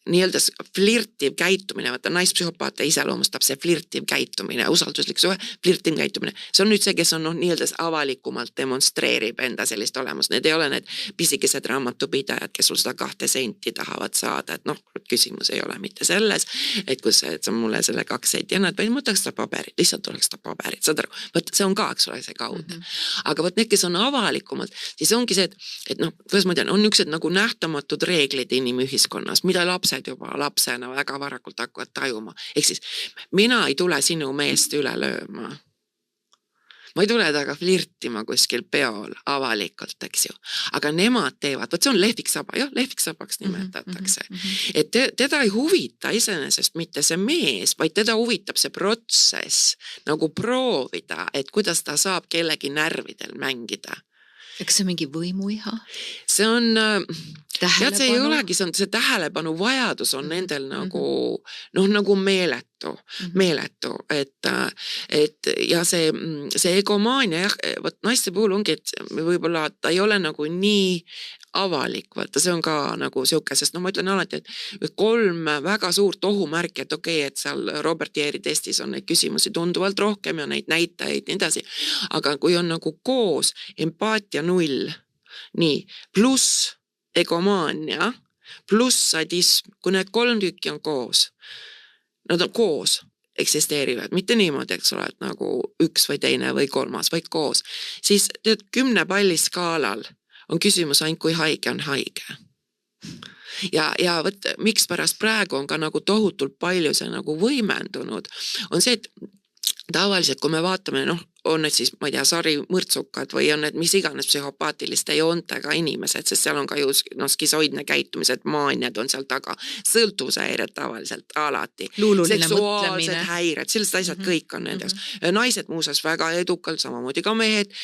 nii-öelda flirtiv käitumine, vaata naispsühhopaate iseloomustab see flirtiv käitumine, usalduslik suhe, flirtiv käitumine. See on nüüd see, kes on nii-öelda avalikumalt demonstreerib enda sellist olemus. Need ei ole need pisikesed raamatupidajad, kes sul seda 2 senti tahavad saada, et küsimus ei ole mitte selles, et kus et sa mulle selle 2 senti annad, vaid mõtleks seda paberit, lihtsalt oleks seda paberit, saad aru, võt see on ka, eks ole, see kaud. Aga võt need, kes on avalikumalt, siis ongi see, et kuidas ma tean, on niisugused nagu nähtamatud reeglid inimühiskonnas, mida juba lapsena väga varakult hakkavad tajuma. Ehk siis mina ei tule sinu meest üle lööma. Ma ei tule taga flirtima kuskil peol avalikult, eks ju. Aga nemad teevad, võt see on lehviksaba, jah, lehviksabaks nimetatakse. Et teda ei huvita iseenesest mitte see mees, vaid teda huvitab see protsess nagu proovida, et kuidas ta saab kellegi närvidel mängida. Eks see mingi võimuiha? See on, tead, see ei olegi, see tähelepanu vajadus on nendel nagu meeletu, et ja see egomaania, jah, võt naiste puhul ongi, et võib-olla ta ei ole nagu nii avalik, vaata, see on ka nagu siuke, sest ma ütlen alati, et 3 väga suurt ohumärki, et okei, et seal Robert Yeeri testis on neid küsimusi tunduvalt rohkem ja neid näitajaid nii edasi, aga kui on nagu koos empaatia 0, nii, pluss egomaania, pluss sadism, kui need 3 tükki on koos, nad on koos, eksisteerivad, mitte niimoodi, eks ole, et nagu 1 või 2 või 3, vaid koos, siis 10 palli skaalal on küsimus ainult, kui haige on haige. Ja võt, miks pärast praegu on ka nagu tohutult palju see nagu võimendunud, on see, et tavaliselt, kui me vaatame, on need siis, ma ei tea, sarimõrtsukad või on need mis iganes psühhopaatiliste joontega inimesed, sest seal on ka ju skisoidne käitumised, maaniad on seal taga, sõltuvushäired tavaliselt alati. Luululine seksuaalsed mõtlemine. Häired, sellised asjad kõik on nendeks. Naised muuseas väga edukalt, samamoodi ka mehed,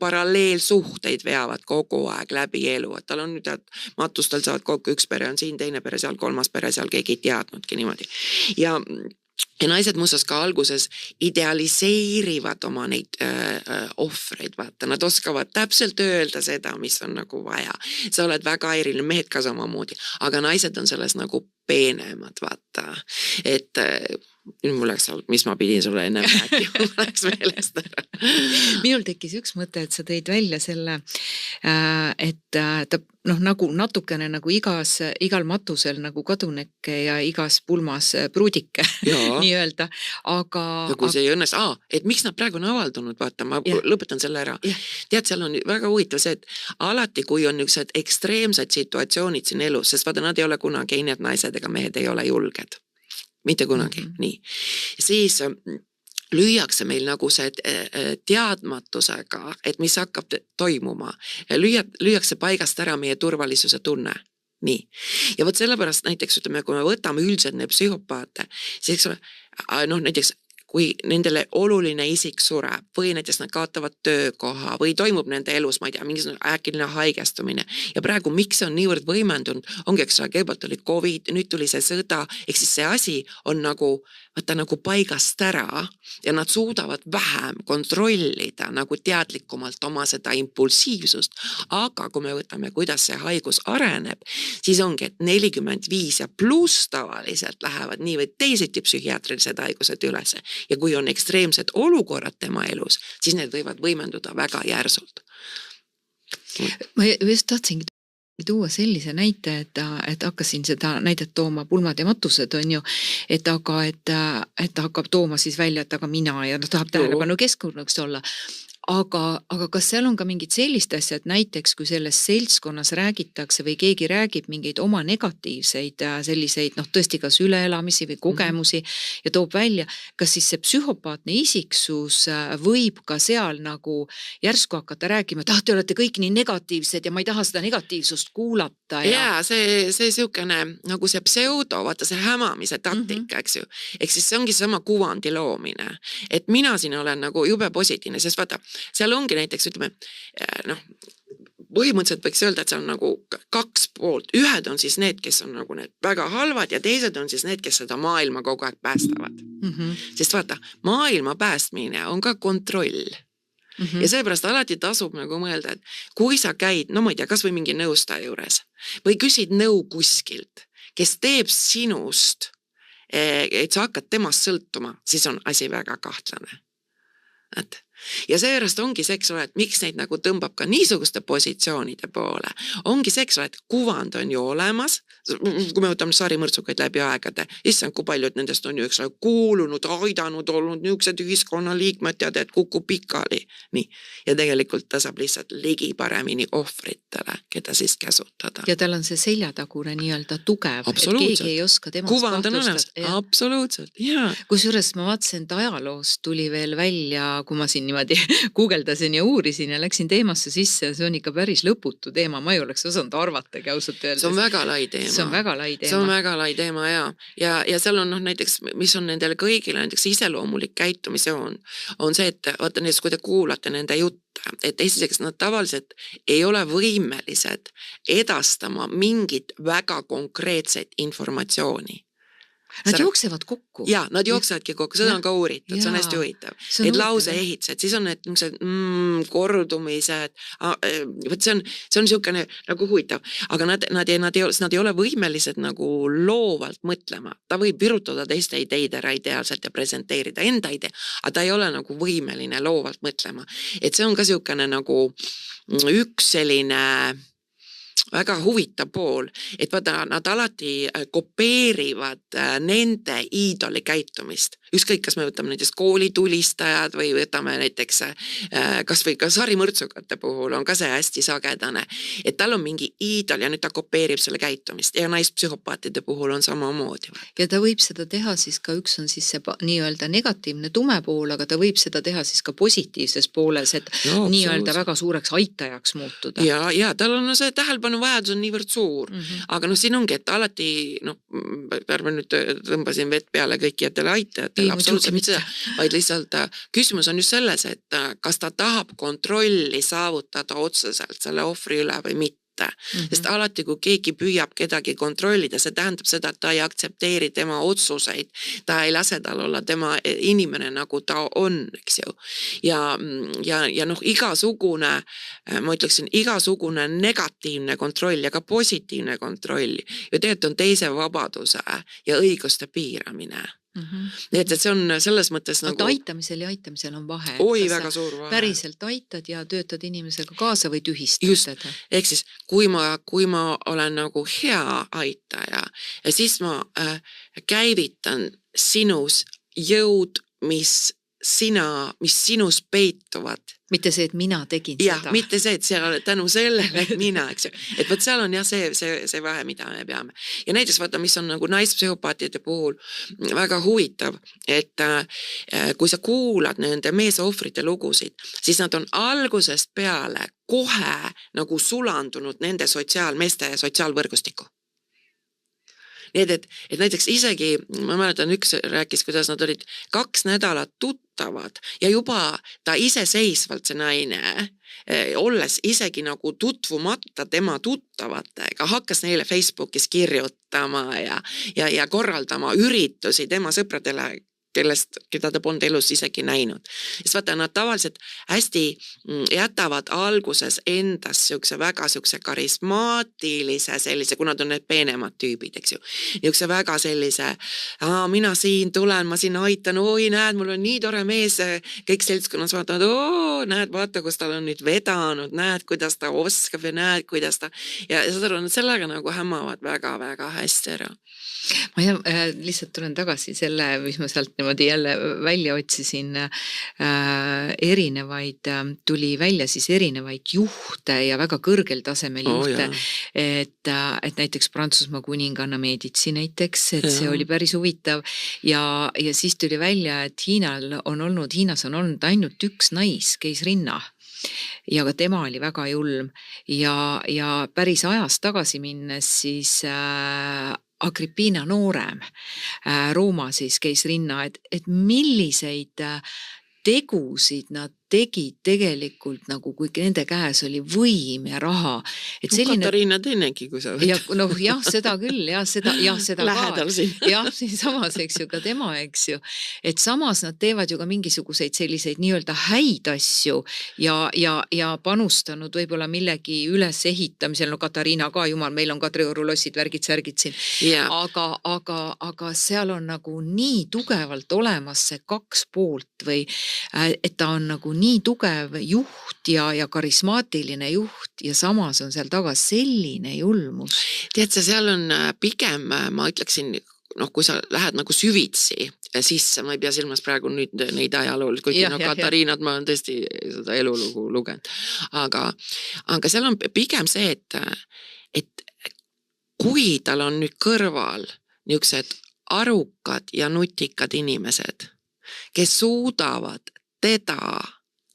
paralleelsuhteid veavad kogu aeg läbi elu, et tal on nüüd, et matustel saavad kokku, 1 pere on siin, 2 pere seal, 3 pere seal, keegi ei teadnudki niimoodi. Ja naised muuseas ka alguses idealiseerivad oma neid ohvreid, vaata, nad oskavad täpselt öelda seda, mis on nagu vaja. Sa oled väga eriline, mehed ka samamoodi, aga naised on selles nagu peenemad, vaata, et nüüd mul läks, mis ma pidin sulle enne rääkima, mul läks meelest ära. Minul tekkis üks mõte, et sa tõid välja selle, et ta nagu natukene nagu igal matusel nagu kaduneke ja igas pulmas pruudike nii-öelda, aga... Ja kui see ei õnnest, et miks nad praegu on avaldunud, vaata, ma lõpetan selle ära. Tead, seal on väga huvitav see, et alati, kui on niisugused ekstreemsed situatsioonid siin elus, sest vaata, nad ei ole kunagi, ei need naised ega mehed ei ole julged. Mitte kunagi, nii. Siis lüüakse meil nagu see teadmatusega, et mis hakkab toimuma. Lüüakse paigast ära meie turvalisuse tunne. Nii. Ja võt sellepärast näiteks, ütleme, kui me võtame üldiselt need psühhopaate, siis eks ole, näiteks kui nendele oluline isik sureb või näiteks nad kaotavad töökoha või toimub nende elus, ma ei tea, mingisugune äkiline haigestumine. Ja praegu, miks see on niivõrd võimendunud, ongi, eks kõigepealt oli COVID, nüüd tuli see sõda, ehk siis see asi on nagu vaata nagu paigast ära ja nad suudavad vähem kontrollida nagu teadlikumalt oma seda impulsiivsust. Aga kui me võtame, kuidas see haigus areneb, siis ongi, et 45 ja pluss tavaliselt lähevad nii või teisiti psühhiaatrilised haigused ülese. Ja kui on ekstreemsed olukorrad tema elus, siis need võivad võimenduda väga järsult. Ma just tahtsingi tuua sellise näite, et hakkasin seda näidet tooma pulmad ja matused on ju, et hakkab tooma siis välja, et aga mina ja tahab tähelepanu keskkonnaks olla. Aga kas seal on ka mingid sellist asja, et näiteks kui selles seltskonnas räägitakse või keegi räägib mingeid oma negatiivseid selliseid, tõesti kas üleelamisi või kogemusi ja toob välja, kas siis see psühhopaatne isiksus võib ka seal nagu järsku hakata rääkima, et te olete kõik nii negatiivsed ja ma ei taha seda negatiivsust kuulata. Ja see siukene nagu see pseudo, vaata see hämamise taktika, eks ju. Eks siis see ongi sama kuvandi loomine, et mina siin olen nagu jube positiivne, sest vaata, seal ongi näiteks, ütleme, põhimõtteliselt võiks öelda, et seal on nagu 2 poolt. Ühed on siis need, kes on nagu need väga halvad ja teised on siis need, kes seda maailma kogu aeg päästavad. Sest vaata, maailma päästmine on ka kontroll. Ja seepärast alati tasub nagu mõelda, et kui sa käid, no ma ei tea, kas või mingi nõustaja juures või küsid nõu kuskilt, kes teeb sinust, et sa hakkad temast sõltuma, siis on asi väga kahtlane. Ja seepärast ongi see, eks ole, et miks neid nagu tõmbab ka niisuguste positsioonide poole. Ongi see, eks ole, et kuvand on ju olemas, kui me võtame sarimõrtsukaid läbi aegade, issand, kui paljud nendest on ju, eks ole, kuulunud, aidanud, olnud niisugused ühiskonnaliikmed, tead, et kukub pikali. Nii. Ja tegelikult ta saab lihtsalt ligi paremini ohvritele, keda siis käsutada. Ja tal on see seljatagune nii-öelda tugev, et keegi ei oska temast kuvand on olemas, absoluutselt, jaa. Kusjuures ma vaatasin, et ajaloost tuli veel välja, kui ma siin niimoodi guugeldasin ja uurisin ja läksin teemasse sisse, see on ikka päris lõputu teema, ma ei oleks osanud arvatagi ausalt öeldes. See on väga lai teema. See on väga lai teema. See on väga lai teema, ja seal on näiteks, mis on nendele kõigile näiteks iseloomulik käitumisjoon, on see, et vaata näiteks, kui te kuulate nende jutte, et esiteks nad tavaliselt ei ole võimelised edastama mingit väga konkreetset informatsiooni. Nad jooksevad kokku. Ja, nad jooksevadki kokku, seda on ka uuritud, see on hästi huvitav. Et lause ehitused, siis on need kordumised, see on niisugune nagu huvitav, aga nad ei ole võimelised nagu loovalt mõtlema. Ta võib virutada teiste ideid ära ideaalselt ja presenteerida enda idee, aga ta ei ole nagu võimeline loovalt mõtlema. Et see on ka niisugune nagu üks selline väga huvitav pool, et vaata, nad alati kopeerivad nende iidoli käitumist. Ükskõik, kas me võtame näiteks koolitulistajad või võtame näiteks kas või ka sarimõrtsukate puhul on ka see hästi sagedane, et tal on mingi iidol ja nüüd ta kopeerib selle käitumist ja naispsühhopaatide puhul on samamoodi. Ja ta võib seda teha siis ka, üks on siis see nii-öelda negatiivne tume pool, aga ta võib seda teha siis ka positiivses pooles, et nii-öelda väga suureks aitajaks muutuda. Ja tal on see tähelepanu vajadus on niivõrd suur, aga siin ongi, et alati, ärme nüüd tõmbasin vett peale kõikidele aitajatele, absoluutselt mitte, vaid lihtsalt küsimus on just selles, et kas ta tahab kontrolli saavutada otseselt selle ohvri üle või mitte. Sest alati, kui keegi püüab kedagi kontrollida, see tähendab seda, et ta ei aktsepteeri tema otsuseid, ta ei lase tal olla tema inimene, nagu ta on, eks ju. Ja igasugune, ma ütleksin, igasugune negatiivne kontroll ja ka positiivne kontroll ja tegelikult on teise vabaduse ja õiguste piiramine. Nii et see on selles mõttes nagu... Aitamisel ja aitamisel on vahe. Oi, väga suur vahe. Päriselt aitad ja töötad inimesega kaasa või tühistad. Just, ehk siis kui ma olen nagu hea aitaja ja siis ma käivitan sinus jõud, mis sinus peituvad. Mitte see, et mina tegin seda. Ja, mitte see, et seal tänu sellele, et mina, eks ju. Et võt seal on jah see vahe, mida me peame. Ja näiteks vaata, mis on nagu naispsühhopaatide puhul väga huvitav, et kui sa kuulad nende meesohvrite lugusid, siis nad on algusest peale kohe nagu sulandunud nende meeste sotsiaalvõrgustikku. Need, et näiteks isegi, ma mäletan, üks rääkis, kuidas nad olid 2 nädalat tuttavad ja juba ta iseseisvalt see naine, olles isegi nagu tutvumata tema tuttavatega, hakkas neile Facebookis kirjutama ja korraldama üritusi tema sõpradele, keda ta polnud elus isegi näinud. Sest vaata, nad tavaliselt hästi jätavad alguses endas siukse väga siukse karismaatilise sellise, kuna nad on need peenemad tüübid, eks ju. Niukse väga sellise, mina siin tulen, ma siin aitan, oi näed, mul on nii tore mees, kõik seltskonnas vaatavad, näed, vaata, kus tal on nüüd vedanud, näed, kuidas ta oskab ja näed, kuidas ta ja sellega nagu hämmavad väga-väga hästi ära. Ma lihtsalt tulen tagasi selle, mis ma sealt niimoodi jälle välja otsisin, tuli välja siis erinevaid juhte ja väga kõrgel tasemel juhte, et näiteks Prantsusmaa kuninganna Medici näiteks, et see oli päris huvitav ja siis tuli välja, et Hiinas on olnud ainult üks naiskeisrinna. Ja ka tema oli väga julm ja päris ajast tagasi minnes siis Agrippina noorem, Rooma siis keisrinna, et milliseid tegusid nad tegid tegelikult nagu, kui nende käes oli võim ja raha. Et selline... Katariina teinegi, kui sa võtad. Jah, seda küll, seda lähedal siin. Jah, siin samas, eks ju, ka tema, eks ju. Et samas nad teevad ju ka mingisuguseid selliseid nii-öelda häid asju ja panustanud võib-olla millegi üles ehitamisel, no Katariina ka, jumal, meil on ka triorulossid, värgid siin. Yeah. Aga seal on nagu nii tugevalt olemas see 2 poolt või et ta on nagu nii tugev juht ja karismaatiline juht ja samas on seal taga selline julmus. Tead sa, seal on pigem, ma ütleksin, kui sa lähed nagu süvitsi sisse, ma ei pea silmas praegu nüüd neid ajaloolid, kuigi Katariinat ma olen tõesti seda elulugu lugenud. Aga seal on pigem see, et kui tal on nüüd kõrval niisugused arukad ja nutikad inimesed, kes suudavad teda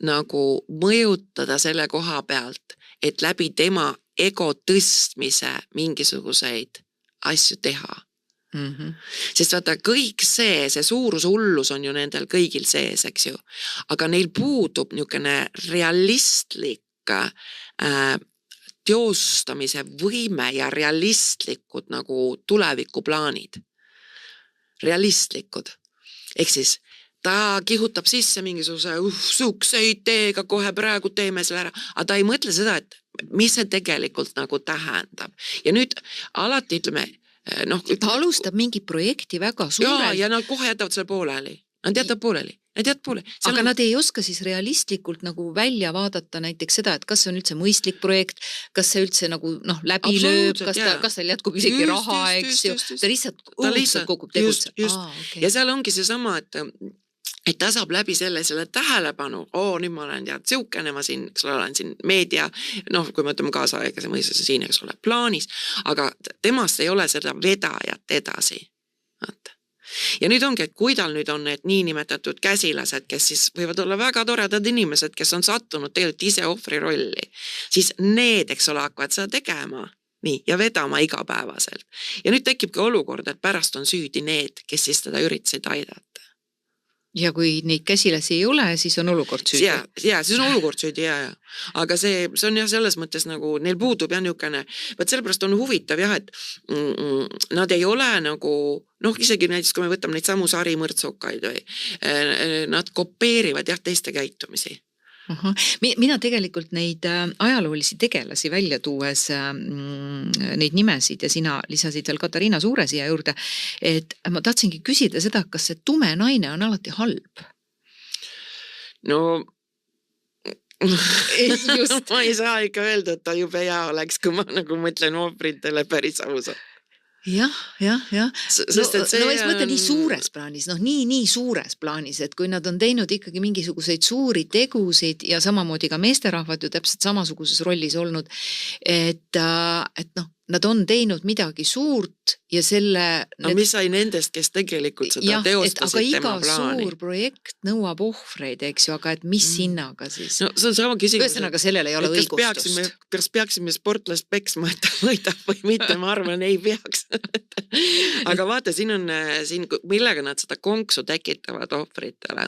nagu mõjutada selle koha pealt, et läbi tema ego tõstmise mingisuguseid asju teha. Sest vaata, kõik see suurushullus on ju nendel kõigil sees, eks ju. Aga neil puudub niisugune realistlik teostamise võime ja realistlikud nagu tulevikuplaanid. Realistlikud. Ehk siis ta kihutab sisse mingisuguse sukse ideega, kohe praegu teeme selle ära, aga ta ei mõtle seda, et mis see tegelikult nagu tähendab. Ja nüüd alati ütleme, ta alustab mingi projekti väga suurelt. Ja nad kohe jätavad selle pooleli. Nad jätavad pooleli. Aga nad ei oska siis realistlikult nagu välja vaadata näiteks seda, et kas see on üldse mõistlik projekt, kas see üldse nagu läbi lööb, kas tal jätkub isegi raha, eks ju. Ta lihtsalt kukub tegutse. Ja seal ongi see sama, et ta saab läbi selle tähelepanu, nüüd ma olen siukene, ma siin, eks olen siin meedia, kui me ütleme kaasaegase mõistuse siin, eks ole, plaanis, aga temast ei ole seda vedajat edasi. Ja nüüd ongi, et kui tal nüüd on need niinimetatud käsilased, kes siis võivad olla väga toredad inimesed, kes on sattunud tegelikult ise ohvri rolli, siis need, eks ole, hakkavad seda tegema. Nii, ja vedama igapäevaselt. Ja nüüd tekibki olukord, et pärast on süüdi need, kes siis teda üritasid aidata. Ja kui neid käsilasi ei ole, siis on olukord süüdi. Ja siis on olukord süüdi, Aga see on jah selles mõttes nagu, neil puudub jah niukene, sellepärast on huvitav jah, et nad ei ole nagu, isegi näiteks kui me võtame neid samu sarimõrtsukaid või, nad kopeerivad jah teiste käitumisi. Mina tegelikult neid ajaloolisi tegelasi välja tuues neid nimesid ja sina lisasid veel Katariina Suure siia juurde, et ma tahtsingi küsida seda, kas see tume naine on alati halb? Ma ei saa ikka öelda, et ta jube hea oleks, kui ma nagu mõtlen ohvritele päris ausalt. Jah. Ma mõtlen nii suures plaanis, nii suures plaanis, et kui nad on teinud ikkagi mingisuguseid suuri tegusid ja samamoodi ka meesterahvad ju täpselt samasuguses rollis olnud, et nad on teinud midagi suurt ja selle No mis sai nendest, kes tegelikult seda jah, teostasid aga tema iga plaani? suur projekt nõuab ohvreid, eks ju, aga et mis hinnaga siis? No see on sama küsimus. Ühesõnaga, sellel ei ole õigustust. Kas peaksime sportlast peksma, et ta võidab või mitte, ma arvan, ei peaks. Aga vaata, millega nad seda konksu tekitavad ohvritele,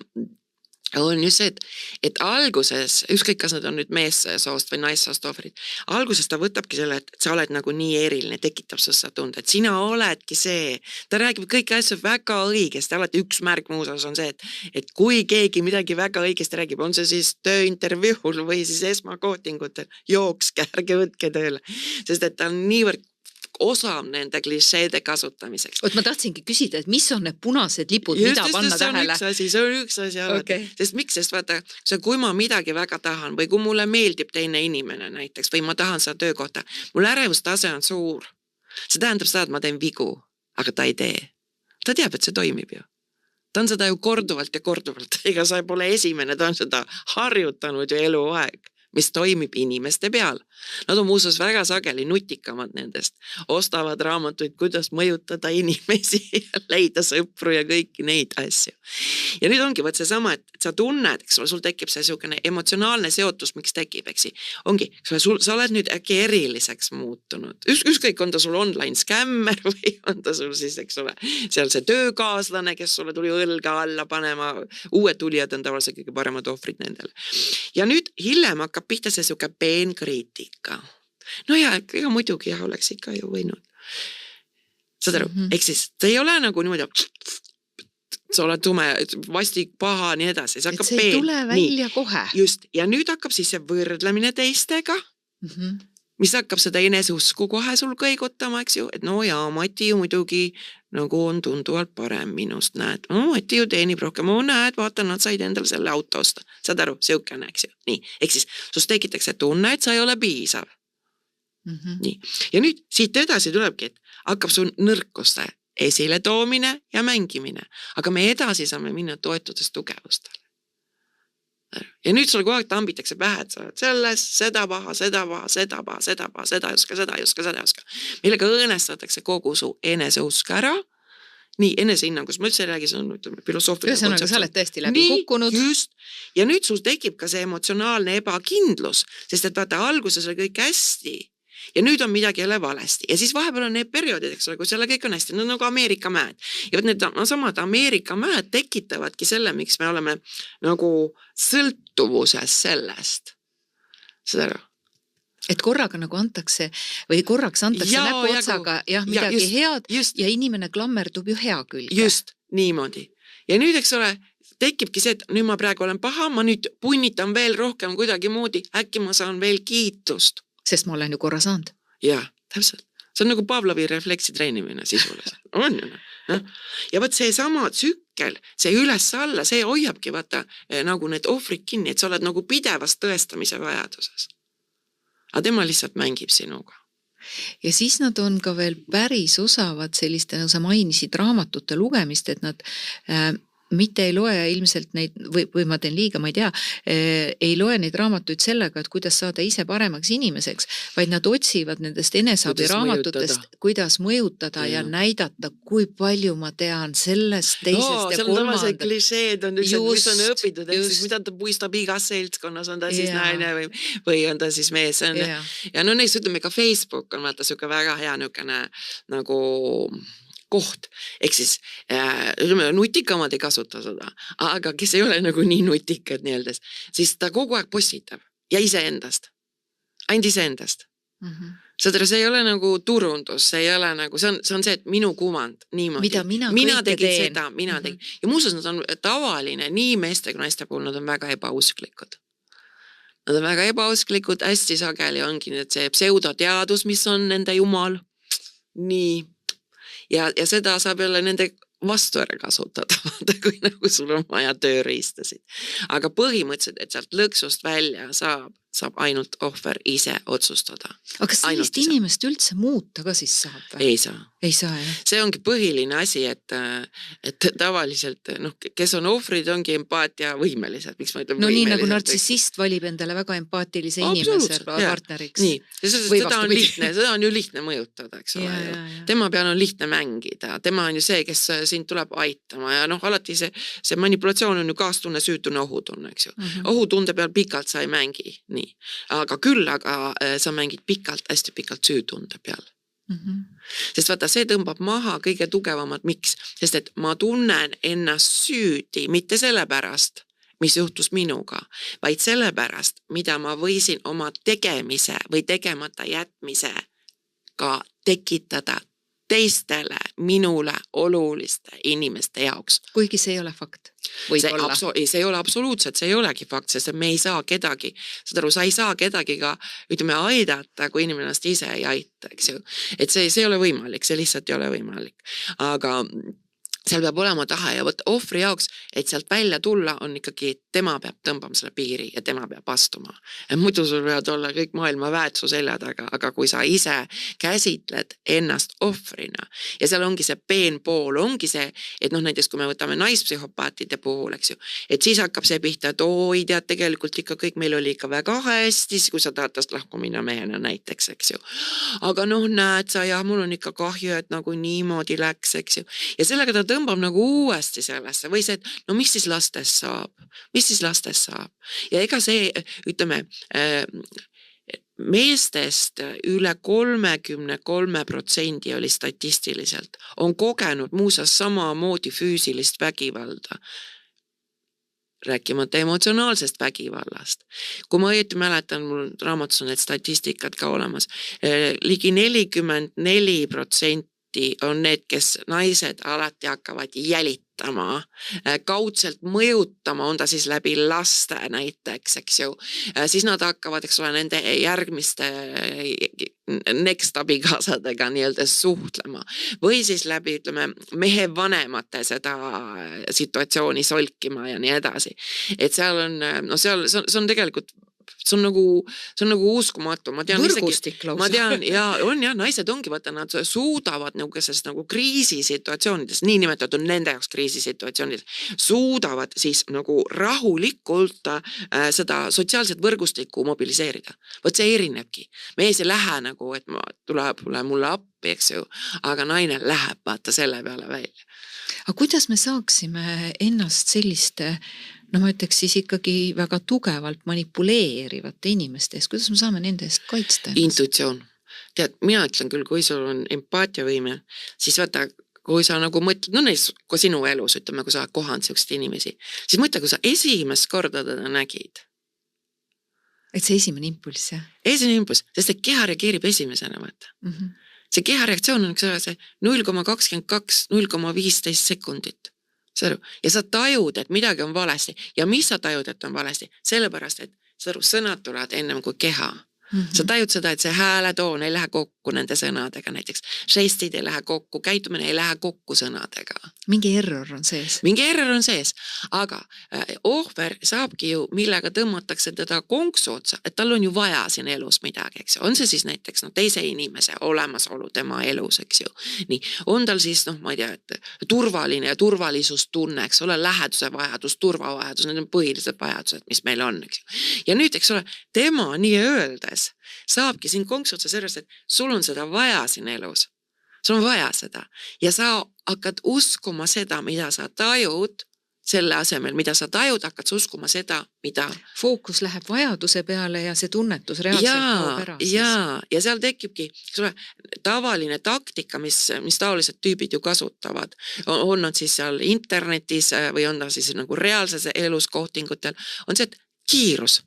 on just see, et alguses, ükskõik kas nad on nüüd meessoost või naissoost ohvrid, alguses ta võtabki selle, et sa oled nagu nii eriline, tekitab sussa tunde, et sina oledki see, ta räägib kõiki asju väga õigesti, alati üks märk muuseas on see, et kui keegi midagi väga õigesti räägib, on see siis tööintervjuul või siis esmakootingutel, jookske, ärge võtke tööle, sest et ta on niivõrd osav nende klišeede kasutamiseks. Ma tahtsingi küsida, et mis on need punased lipud, mida panna tähele? See on üks asi alati. Okay. Sest miks? Sest vaata, kui ma midagi väga tahan või kui mulle meeldib teine inimene näiteks või ma tahan seda töökohta, mul ärevustase on suur. See tähendab seda, et ma teen vigu, aga ta ei tee. Ta teab, et see toimib ju. Ta on seda ju korduvalt ja korduvalt. Ega sa pole esimene, ta on seda harjutanud ju eluaeg, mis toimib inimeste peal. Nad on muuseas väga sageli nutikamad nendest. Ostavad raamatuid, kuidas mõjutada inimesi ja leida sõpru ja kõiki neid asju. Ja nüüd ongi võt see sama, et sa tunned, eks ole, sul tekib see selline emotsionaalne seotus, miks tekib, eksi. Ongi, sa oled nüüd äkki eriliseks muutunud. Ükskõik on ta sul online skämmer või on ta sul siis, eks ole, seal see töökaaslane, kes sulle tuli õlga alla panema. Uued tulijad on tavaliselt kõige paremad ohvrid nendele. Ja nüüd hiljem hakkab pihta see selline peenkriitika. No ja, ega muidugi jah, oleks ikka ju võinud. Saad aru, eks siis, ta ei ole nagu niimoodi, sa oled tume, vastik, paha, nii edasi. Et see ei tule välja kohe. Just, ja nüüd hakkab siis see võrdlemine teistega, mis hakkab seda eneseusku kohe sul kõigutama, eks ju, et no jaa, Mati ju muidugi nagu on tunduvalt parem minust, näed. Mati ju teenib rohkem, näed, vaata, nad said endale selle auto osta. Saad aru, siukene, eks ju. Nii, eks siis, sus tekitakse tunne, et sa ei ole piisav. Nii. Ja nüüd siit edasi tulebki, et hakkab su nõrkuste esile toomine ja mängimine. Aga me edasi saame minna toetudes tugevustele. Ja nüüd sulle kogu aeg tambitakse pähe, et sa oled selles, seda paha, seda paha, seda paha, seda paha, seda ei oska. Millega õõnestatakse kogu su eneseusk ära. Nii, enesehinnangus, ma üldse ei räägi, see on filosoofiline kontseptsioon. Ühesõnaga, sa oled tõesti läbi kukkunud. Just. Ja nüüd sul tekib ka see emotsionaalne ebakindlus, sest et vaata, alguses oli kõik hästi. Ja nüüd on midagi jälle valesti. Ja siis vahepeal on need perioodid, eks ole, kui selle kõik on hästi. Need on nagu Ameerika mäed. Ja võt need samad Ameerika mäed tekitavadki selle, miks me oleme nagu sõltuvuses sellest. Seda aru? Et korraga nagu antakse või korraks antakse näpu otsaga midagi head ja inimene klammerdub ju hea külge. Just, niimoodi. Ja nüüd, eks ole, tekibki see, et nüüd ma praegu olen paha, ma nüüd punnitan veel rohkem kuidagi moodi, äkki ma saan veel kiitust. Sest ma olen ju korra saanud. Jaa, täpselt. See on nagu Pavlovi refleksi treenimine sisuliselt. On ju. Ja võt see sama tsükkel, see üles-alla, see hoiabki vaata nagu need ohvrid kinni, et sa oled nagu pidevas tõestamise vajaduses. Aga tema lihtsalt mängib sinuga. Ja siis nad on ka veel päris osavad selliste, nagu sa mainisid raamatute lugemist, et nad mitte ei loe ilmselt neid, või ma teen liiga, ma ei tea, ei loe neid raamatuid sellega, et kuidas saada ise paremaks inimeseks, vaid nad otsivad nendest enesabi raamatutest, kuidas mõjutada ja näidata, kui palju ma tean sellest, teisest ja kolmandast. Seal on klišeed, on üks, mis on õpitud, mida ta puistab igas seltskonnas, on ta siis naine või on ta siis mees. Ja no neist ütleme ka Facebook on vaata siuke väga hea nükene nagu koht, ehk siis nutikamad ei kasuta seda, aga kes ei ole nagu nii nutikad nii-öelda, siis ta kogu aeg postitab ja iseendast, ainult iseendast. Seda see ei ole nagu turundus, see ei ole nagu, see on see, et minu kuvand niimoodi. Mida mina kõike teen. Seda, mina tegin. Ja muuseas, nad on tavaline, nii meeste kui naiste puhul, nad on väga ebausklikud. Nad on väga ebausklikud, hästi sageli ongi see pseudoteadus, mis on nende jumal. Nii. Ja seda saab jälle nende vastu ära kasutada, kui nagu sul on vaja tööriistasid. Aga põhimõtteliselt, et sealt lõksust välja saab saab ainult ohver ise otsustada. Aga kas sellist inimest üldse muuta ka siis saab? Või? Ei saa. Ei saa, jah? See ongi põhiline asi, et tavaliselt, kes on ohvrid, ongi empaatia võimelised. Miks ma ütlen no nii nagu nartsissist valib endale väga empaatilise inimese partneriks. Nii, seda on ju lihtne mõjutada, eks ole. Tema peal on lihtne mängida. Tema on ju see, kes sind tuleb aitama ja alati see manipulatsioon on ju kaastunne, süütunne, ohutunne, eks ju. Ohutunde peal pikalt sa ei mängi, nii. Aga küll, sa mängid pikalt, hästi pikalt süütunde peal. Sest vaata, see tõmbab maha kõige tugevamad, miks? Sest et ma tunnen ennast süüdi, mitte sellepärast, mis juhtus minuga, vaid sellepärast, mida ma võisin oma tegemise või tegemata jätmisega tekitada teistele, minule oluliste inimeste jaoks. Kuigi see ei ole fakt. See ei ole absoluutselt, see ei olegi fakt, sest me ei saa kedagi, sa ei saa kedagi ka, ütleme, aidata, kui inimene ennast ise ei aita, eks ju. Et see ei ole võimalik, see lihtsalt ei ole võimalik. Aga seal peab olema tahe ja võt ohvri jaoks, et sealt välja tulla on ikkagi, et tema peab tõmbama selle piiri ja tema peab astuma. Et muidu sul peavad olla kõik maailma väetsu selja taga, aga kui sa ise käsitled ennast ohvrina ja seal ongi see peenpool, ongi see, et näiteks kui me võtame naispsühhopaatide puhul, eks ju, et siis hakkab see pihta, et oi, tead, tegelikult ikka kõik meil oli ikka väga hästi, kui sa tahad tast lahku minna mehena näiteks, eks ju. Aga näed sa, jah, mul on ikka kahju, et nagu niimoodi läks, eks ju. Ja sellega ta tõmbab nagu uuesti sellesse või see, et mis siis lastest saab? Mis siis lastest saab? Ja ega see, ütleme, meestest üle 33% oli statistiliselt, on kogenud muuseas samamoodi füüsilist vägivalda. Rääkimata emotsionaalsest vägivallast. Kui ma õieti mäletan, mul raamatus on need statistikad ka olemas, ligi 44% on need, kes naised alati hakkavad jälitama, kaudselt mõjutama, on ta siis läbi laste näiteks, eks ju. Siis nad hakkavad, eks ole, nende järgmiste next abikaasadega nii-öelda suhtlema. Või siis läbi, ütleme, mehe vanemate seda situatsiooni solkima ja nii edasi. Et seal on, see on tegelikult see on nagu uskumatu. Võrgustik lausa. Ma tean, naised ongi, vaata, nad suudavad nagu sellest nagu kriisisituatsioonides, nii nimetatud nende jaoks kriisisituatsioonides, suudavad siis nagu rahulikult seda sotsiaalset võrgustikku mobiliseerida. Võt see erinebki. Mees ei lähe nagu, et tuleb mulle appi, eks ju, aga naine läheb vaata selle peale välja. Aga kuidas me saaksime ennast selliste, ma ütleks siis ikkagi väga tugevalt manipuleerivate inimeste eest, kuidas me saame nende eest kaitsta? Intuitsioon. Tead, mina ütlen küll, kui sul on empaatiavõime, siis vaata, kui sa nagu mõtled, näiteks kui sinu elus, ütleme, kui sa kohanud sellised inimesi, siis mõtle, kui sa esimest korda teda nägid. Et see esimene impulss, jah? Esimene impulss, sest see keha reageerib esimesena, vaata. See keha reaktsioon on see 0,22, 0,15 sekundit. Ja sa tajud, et midagi on valesti. Ja mis sa tajud, et on valesti? Sellepärast, et sõnad tulevad ennem kui keha. Sa tajud seda, et see hääletoon ei lähe kokku nende sõnadega näiteks. Žestid ei lähe kokku, käitumine ei lähe kokku sõnadega. Mingi error on sees. Mingi error on sees, aga ohver saabki ju, millega tõmmatakse teda konksu otsa, et tal on ju vaja siin elus midagi, eks ju. On see siis näiteks teise inimese olemasolu tema elus, eks ju. Nii, on tal siis, ma ei tea, et turvaline ja turvalisustunne, eks ole, läheduse vajadus, turvavajadus, need on põhilised vajadused, mis meil on, eks ju. Ja nüüd, eks ole, tema nii öeldes saabki siin konksutsa sellest, et sul on seda vaja siin elus. Sul on vaja seda. Ja sa hakkad uskuma seda, mida sa tajud, selle asemel, mida sa tajud, hakkad sa uskuma seda, mida... Fookus läheb vajaduse peale ja see tunnetus reaalselt kaob ära. Ja seal tekibki tavaline taktika, mis taolised tüübid ju kasutavad. On nad siis seal internetis või on ta siis nagu reaalses elus kohtingutel. On see, et kiirus.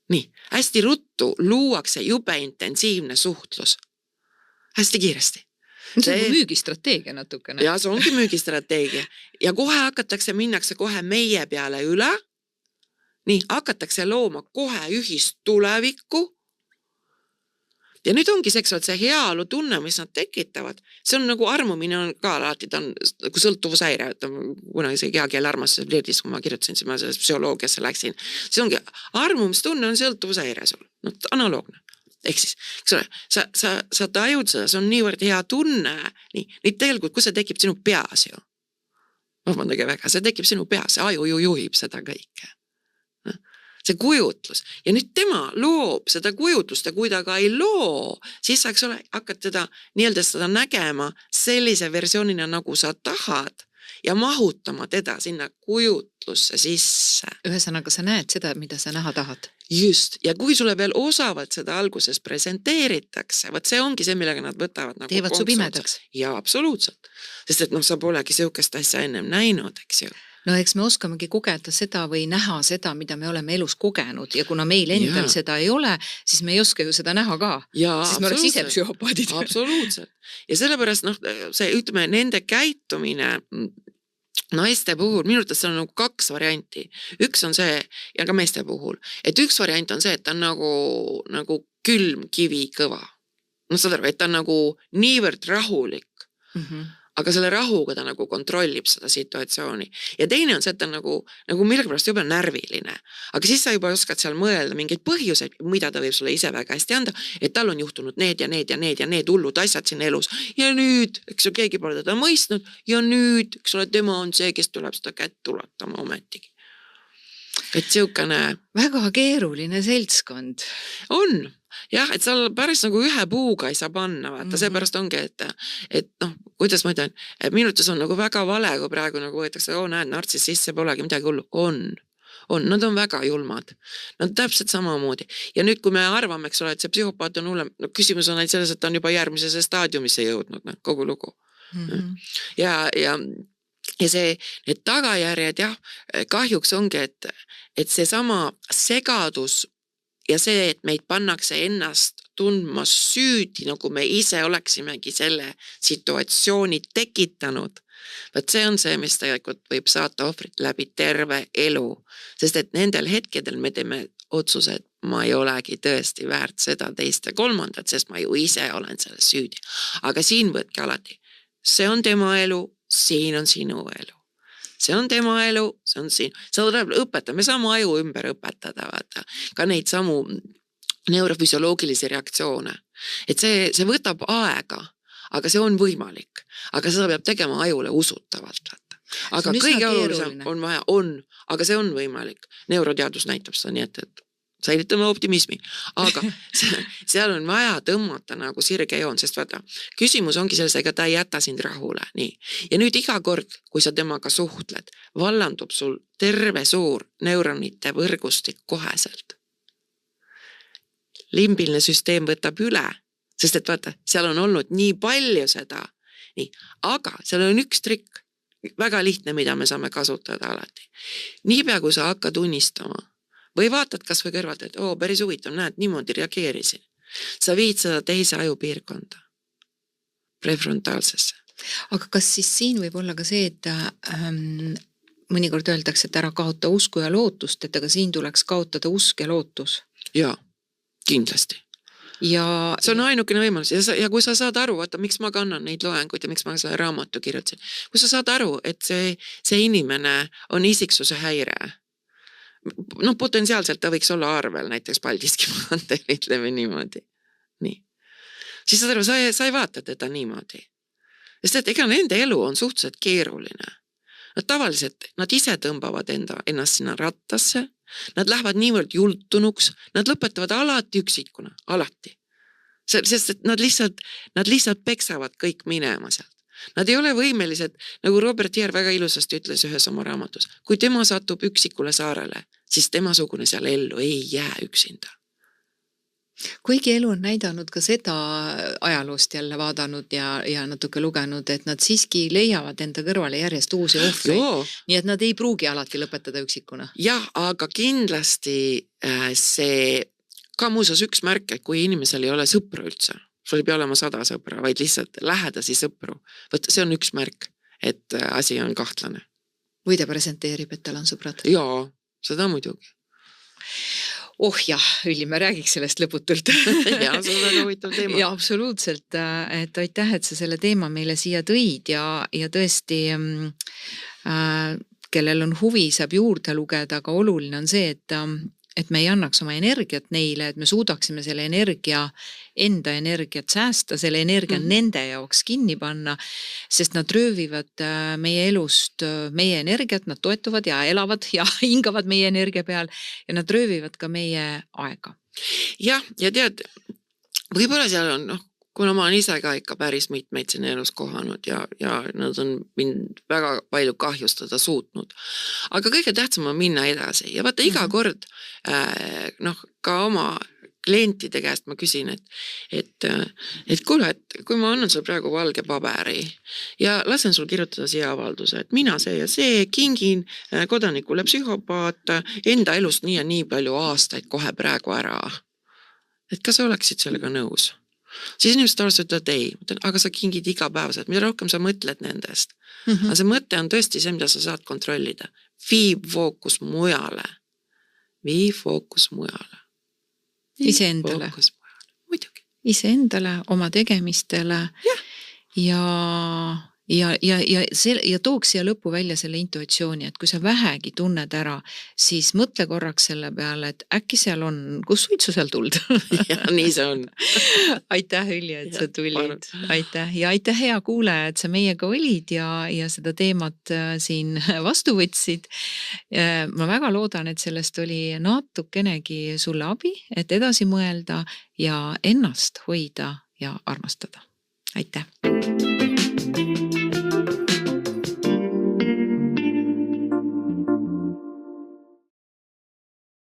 Nii, hästi ruttu luuakse jube intensiivne suhtlus. Hästi kiiresti. See on müügistrateegia natukene. Ja see ongi müügistrateegia. Ja kohe minnakse kohe meie peale üle. Nii, hakatakse looma kohe ühist tulevikku. ja nüüd ongi seksuaalselt see heaolu tunne, mis nad tekitavad, see on nagu armumine on ka alati, ta on nagu sõltuvushäire, et kuna see kehakeele armastuse flirdis, kui ma kirjutasin, siis ma selles psühholoogiasse läksin, see ongi armumistunne on sõltuvushäire sul, no analoogne. Ehk siis, eks ole, sa tajud seda, see on niivõrd hea tunne, nii tegelikult, kus see tekib sinu peas ju, vabandage väga, see tekib sinu peas, see aju ju juhib seda kõike. See kujutlus ja nüüd tema loob seda kujutlust ja kui ta ka ei loo, siis sa, eks ole, hakkad teda nii-öelda seda nägema sellise versioonina, nagu sa tahad ja mahutama teda sinna kujutlusse sisse. Ühesõnaga, sa näed seda, mida sa näha tahad. Just, ja kui sulle veel osavalt seda alguses presenteeritakse, võt see ongi see, millega nad võtavad nagu teevad su pimedaks. Ja absoluutselt, sest et sa polegi sihukest asja ennem näinud, eks ju. No eks me oskamegi kogeda seda või näha seda, mida me oleme elus kogenud ja kuna meil endal seda ei ole, siis me ei oska ju seda näha ka. Siis me oleks ise psühhopaadid. Absoluutselt. Ja sellepärast see, ütleme, nende käitumine naiste puhul, minu arvates seal on nagu 2 varianti. Üks on see, ja ka meeste puhul, et üks variant on see, et ta on nagu külm kivi kõva. Saad aru, et ta on nagu niivõrd rahulik. Aga selle rahuga ta nagu kontrollib seda situatsiooni. Ja teine on see, et ta on nagu millegipärast juba närviline. Aga siis sa juba oskad seal mõelda mingeid põhjuseid, mida ta võib sulle ise väga hästi anda, et tal on juhtunud need ja need ja need ja need hullud asjad siin elus. Ja nüüd, eks ju, keegi pole teda mõistnud ja nüüd, eks ole, tema on see, kes tuleb seda kätt ulatama ometigi. Et siukene... Väga keeruline seltskond. On. Jah, et seal päris nagu ühe puuga ei saa panna, vaata, seepärast ongi, et kuidas ma ütlen, et minutus on nagu väga vale, kui praegu nagu võetakse, näed, nartsis sisse polegi midagi hullu. Nad on väga julmad. Nad täpselt samamoodi. Ja nüüd, kui me arvame, eks ole, et see psühhopaat on hullem, küsimus on ainult selles, et ta on juba järgmisesse staadiumisse jõudnud, kogu lugu. Ja see, need tagajärjed, jah, kahjuks ongi, et see sama segadus ja see, et meid pannakse ennast tundma süüdi, nagu me ise oleksimegi selle situatsiooni tekitanud. Vaat see on see, mis tegelikult võib saata ohvrit läbi terve elu. Sest et nendel hetkedel me teeme otsuse, et ma ei olegi tõesti väärt seda, teist ja kolmandat, sest ma ju ise olen selle süüdi. Aga siin võtke alati. See on tema elu, siin on sinu elu. See on tema elu, see on siin. Sa tuleb õpetada, me saame aju ümber õpetada, vaata. Ka neid samu neurofüsioloogilisi reaktsioone. Et see võtab aega, aga see on võimalik. Aga seda peab tegema ajule usutavalt, vaata. Aga kõige olulisem on vaja, aga see on võimalik. Neuroteadus näitab seda nii, et säilitame optimismi, aga seal on vaja tõmmata nagu sirge joon, sest vaata, küsimus ongi selles, ega ta ei jäta sind rahule, nii. Ja nüüd iga kord, kui sa temaga suhtled, vallandub sul terve suur neuronite võrgustik koheselt. Limbiline süsteem võtab üle, sest et vaata, seal on olnud nii palju seda, nii, aga seal on üks trikk, väga lihtne, mida me saame kasutada alati. Niipea, kui sa hakkad unistama, või vaatad kas või kõrvalt, et päris huvitav, näed, niimoodi reageerisin. Sa viid seda teise ajupiirkonda, prefrontaalsesse. Aga kas siis siin võib olla ka see, et mõnikord öeldakse, et ära kaota usku ja lootust, et aga siin tuleks kaotada usk ja lootus? Jaa, kindlasti. Ja see on ainukene võimalus ja kui sa saad aru, vaata, miks ma kannan neid loenguid ja miks ma selle raamatu kirjutasin. Kui sa saad aru, et see inimene on isiksuse häire, potentsiaalselt ta võiks olla arvel, näiteks Paldiski maanteel, ütleme niimoodi. Nii. Siis saad aru, sa ei vaata teda niimoodi. Sest et ega nende elu on suhteliselt keeruline. Nad tavaliselt, nad ise tõmbavad ennast sinna rattasse, nad lähevad niivõrd jultunuks, nad lõpetavad alati üksikuna, alati. Sest et nad lihtsalt peksavad kõik minema sealt. Nad ei ole võimelised, nagu Robert Jär väga ilusasti ütles ühes oma raamatus, kui tema satub üksikule saarele, siis temasugune seal ellu ei jää üksinda. Kuigi elu on näidanud ka seda ajaloost jälle vaadanud ja natuke lugenud, et nad siiski leiavad enda kõrvale järjest uusi ohvreid. Nii et nad ei pruugi alati lõpetada üksikuna. Jah, aga kindlasti see ka muuseas üks märk, et kui inimesel ei ole sõpru üldse, sul ei pea olema 100 sõpra, vaid lihtsalt lähedasi sõpru. Võt see on üks märk, et asi on kahtlane. Või ta presenteerib, et tal on sõbrad? Jaa, seda muidugi. Oh jah, Ülli, me räägiks sellest lõputult. ja see on väga huvitav teema. Ja absoluutselt, et aitäh, et sa selle teema meile siia tõid ja tõesti, kellel on huvi, saab juurde lugeda, aga oluline on see, et me ei annaks oma energiat neile, et me suudaksime selle enda energiat säästa, selle energia nende jaoks kinni panna, sest nad röövivad meie elust meie energiat, nad toetuvad ja elavad ja hingavad meie energia peal ja nad röövivad ka meie aega. Jah, ja tead, võib-olla seal on, kuna ma olen ise ka ikka päris mitmeid siin elus kohanud ja nad on mind väga palju kahjustada suutnud. Aga kõige tähtsam on minna edasi ja vaata iga kord ka oma klientide käest ma küsin, et kuule, et kui ma annan sul praegu valge paberi ja lasen sul kirjutada siia avalduse, et mina see ja see kingin kodanikule psühhopaat enda elust nii ja nii palju aastaid kohe praegu ära. Et kas sa oleksid sellega nõus? Siis inimesed arvestavad, et ei, aga sa kingid igapäevaselt, mida rohkem sa mõtled nendest. Aga see mõte on tõesti see, mida sa saad kontrollida. Vii fookus mujale. Iseendale. Muidugi. Iseendale, oma tegemistele ja tooks siia lõppu välja selle intuitsiooni, et kui sa vähegi tunned ära, siis mõtle korraks selle peale, et äkki seal on, kus suitsu seal tuld. Ja nii see on. Aitäh, Ülli, et sa tulid. Aitäh ja aitäh, hea kuulaja, et sa meiega olid ja seda teemat siin vastu võtsid. Ma väga loodan, et sellest oli natukenegi sulle abi, et edasi mõelda ja ennast hoida ja armastada. Aitäh!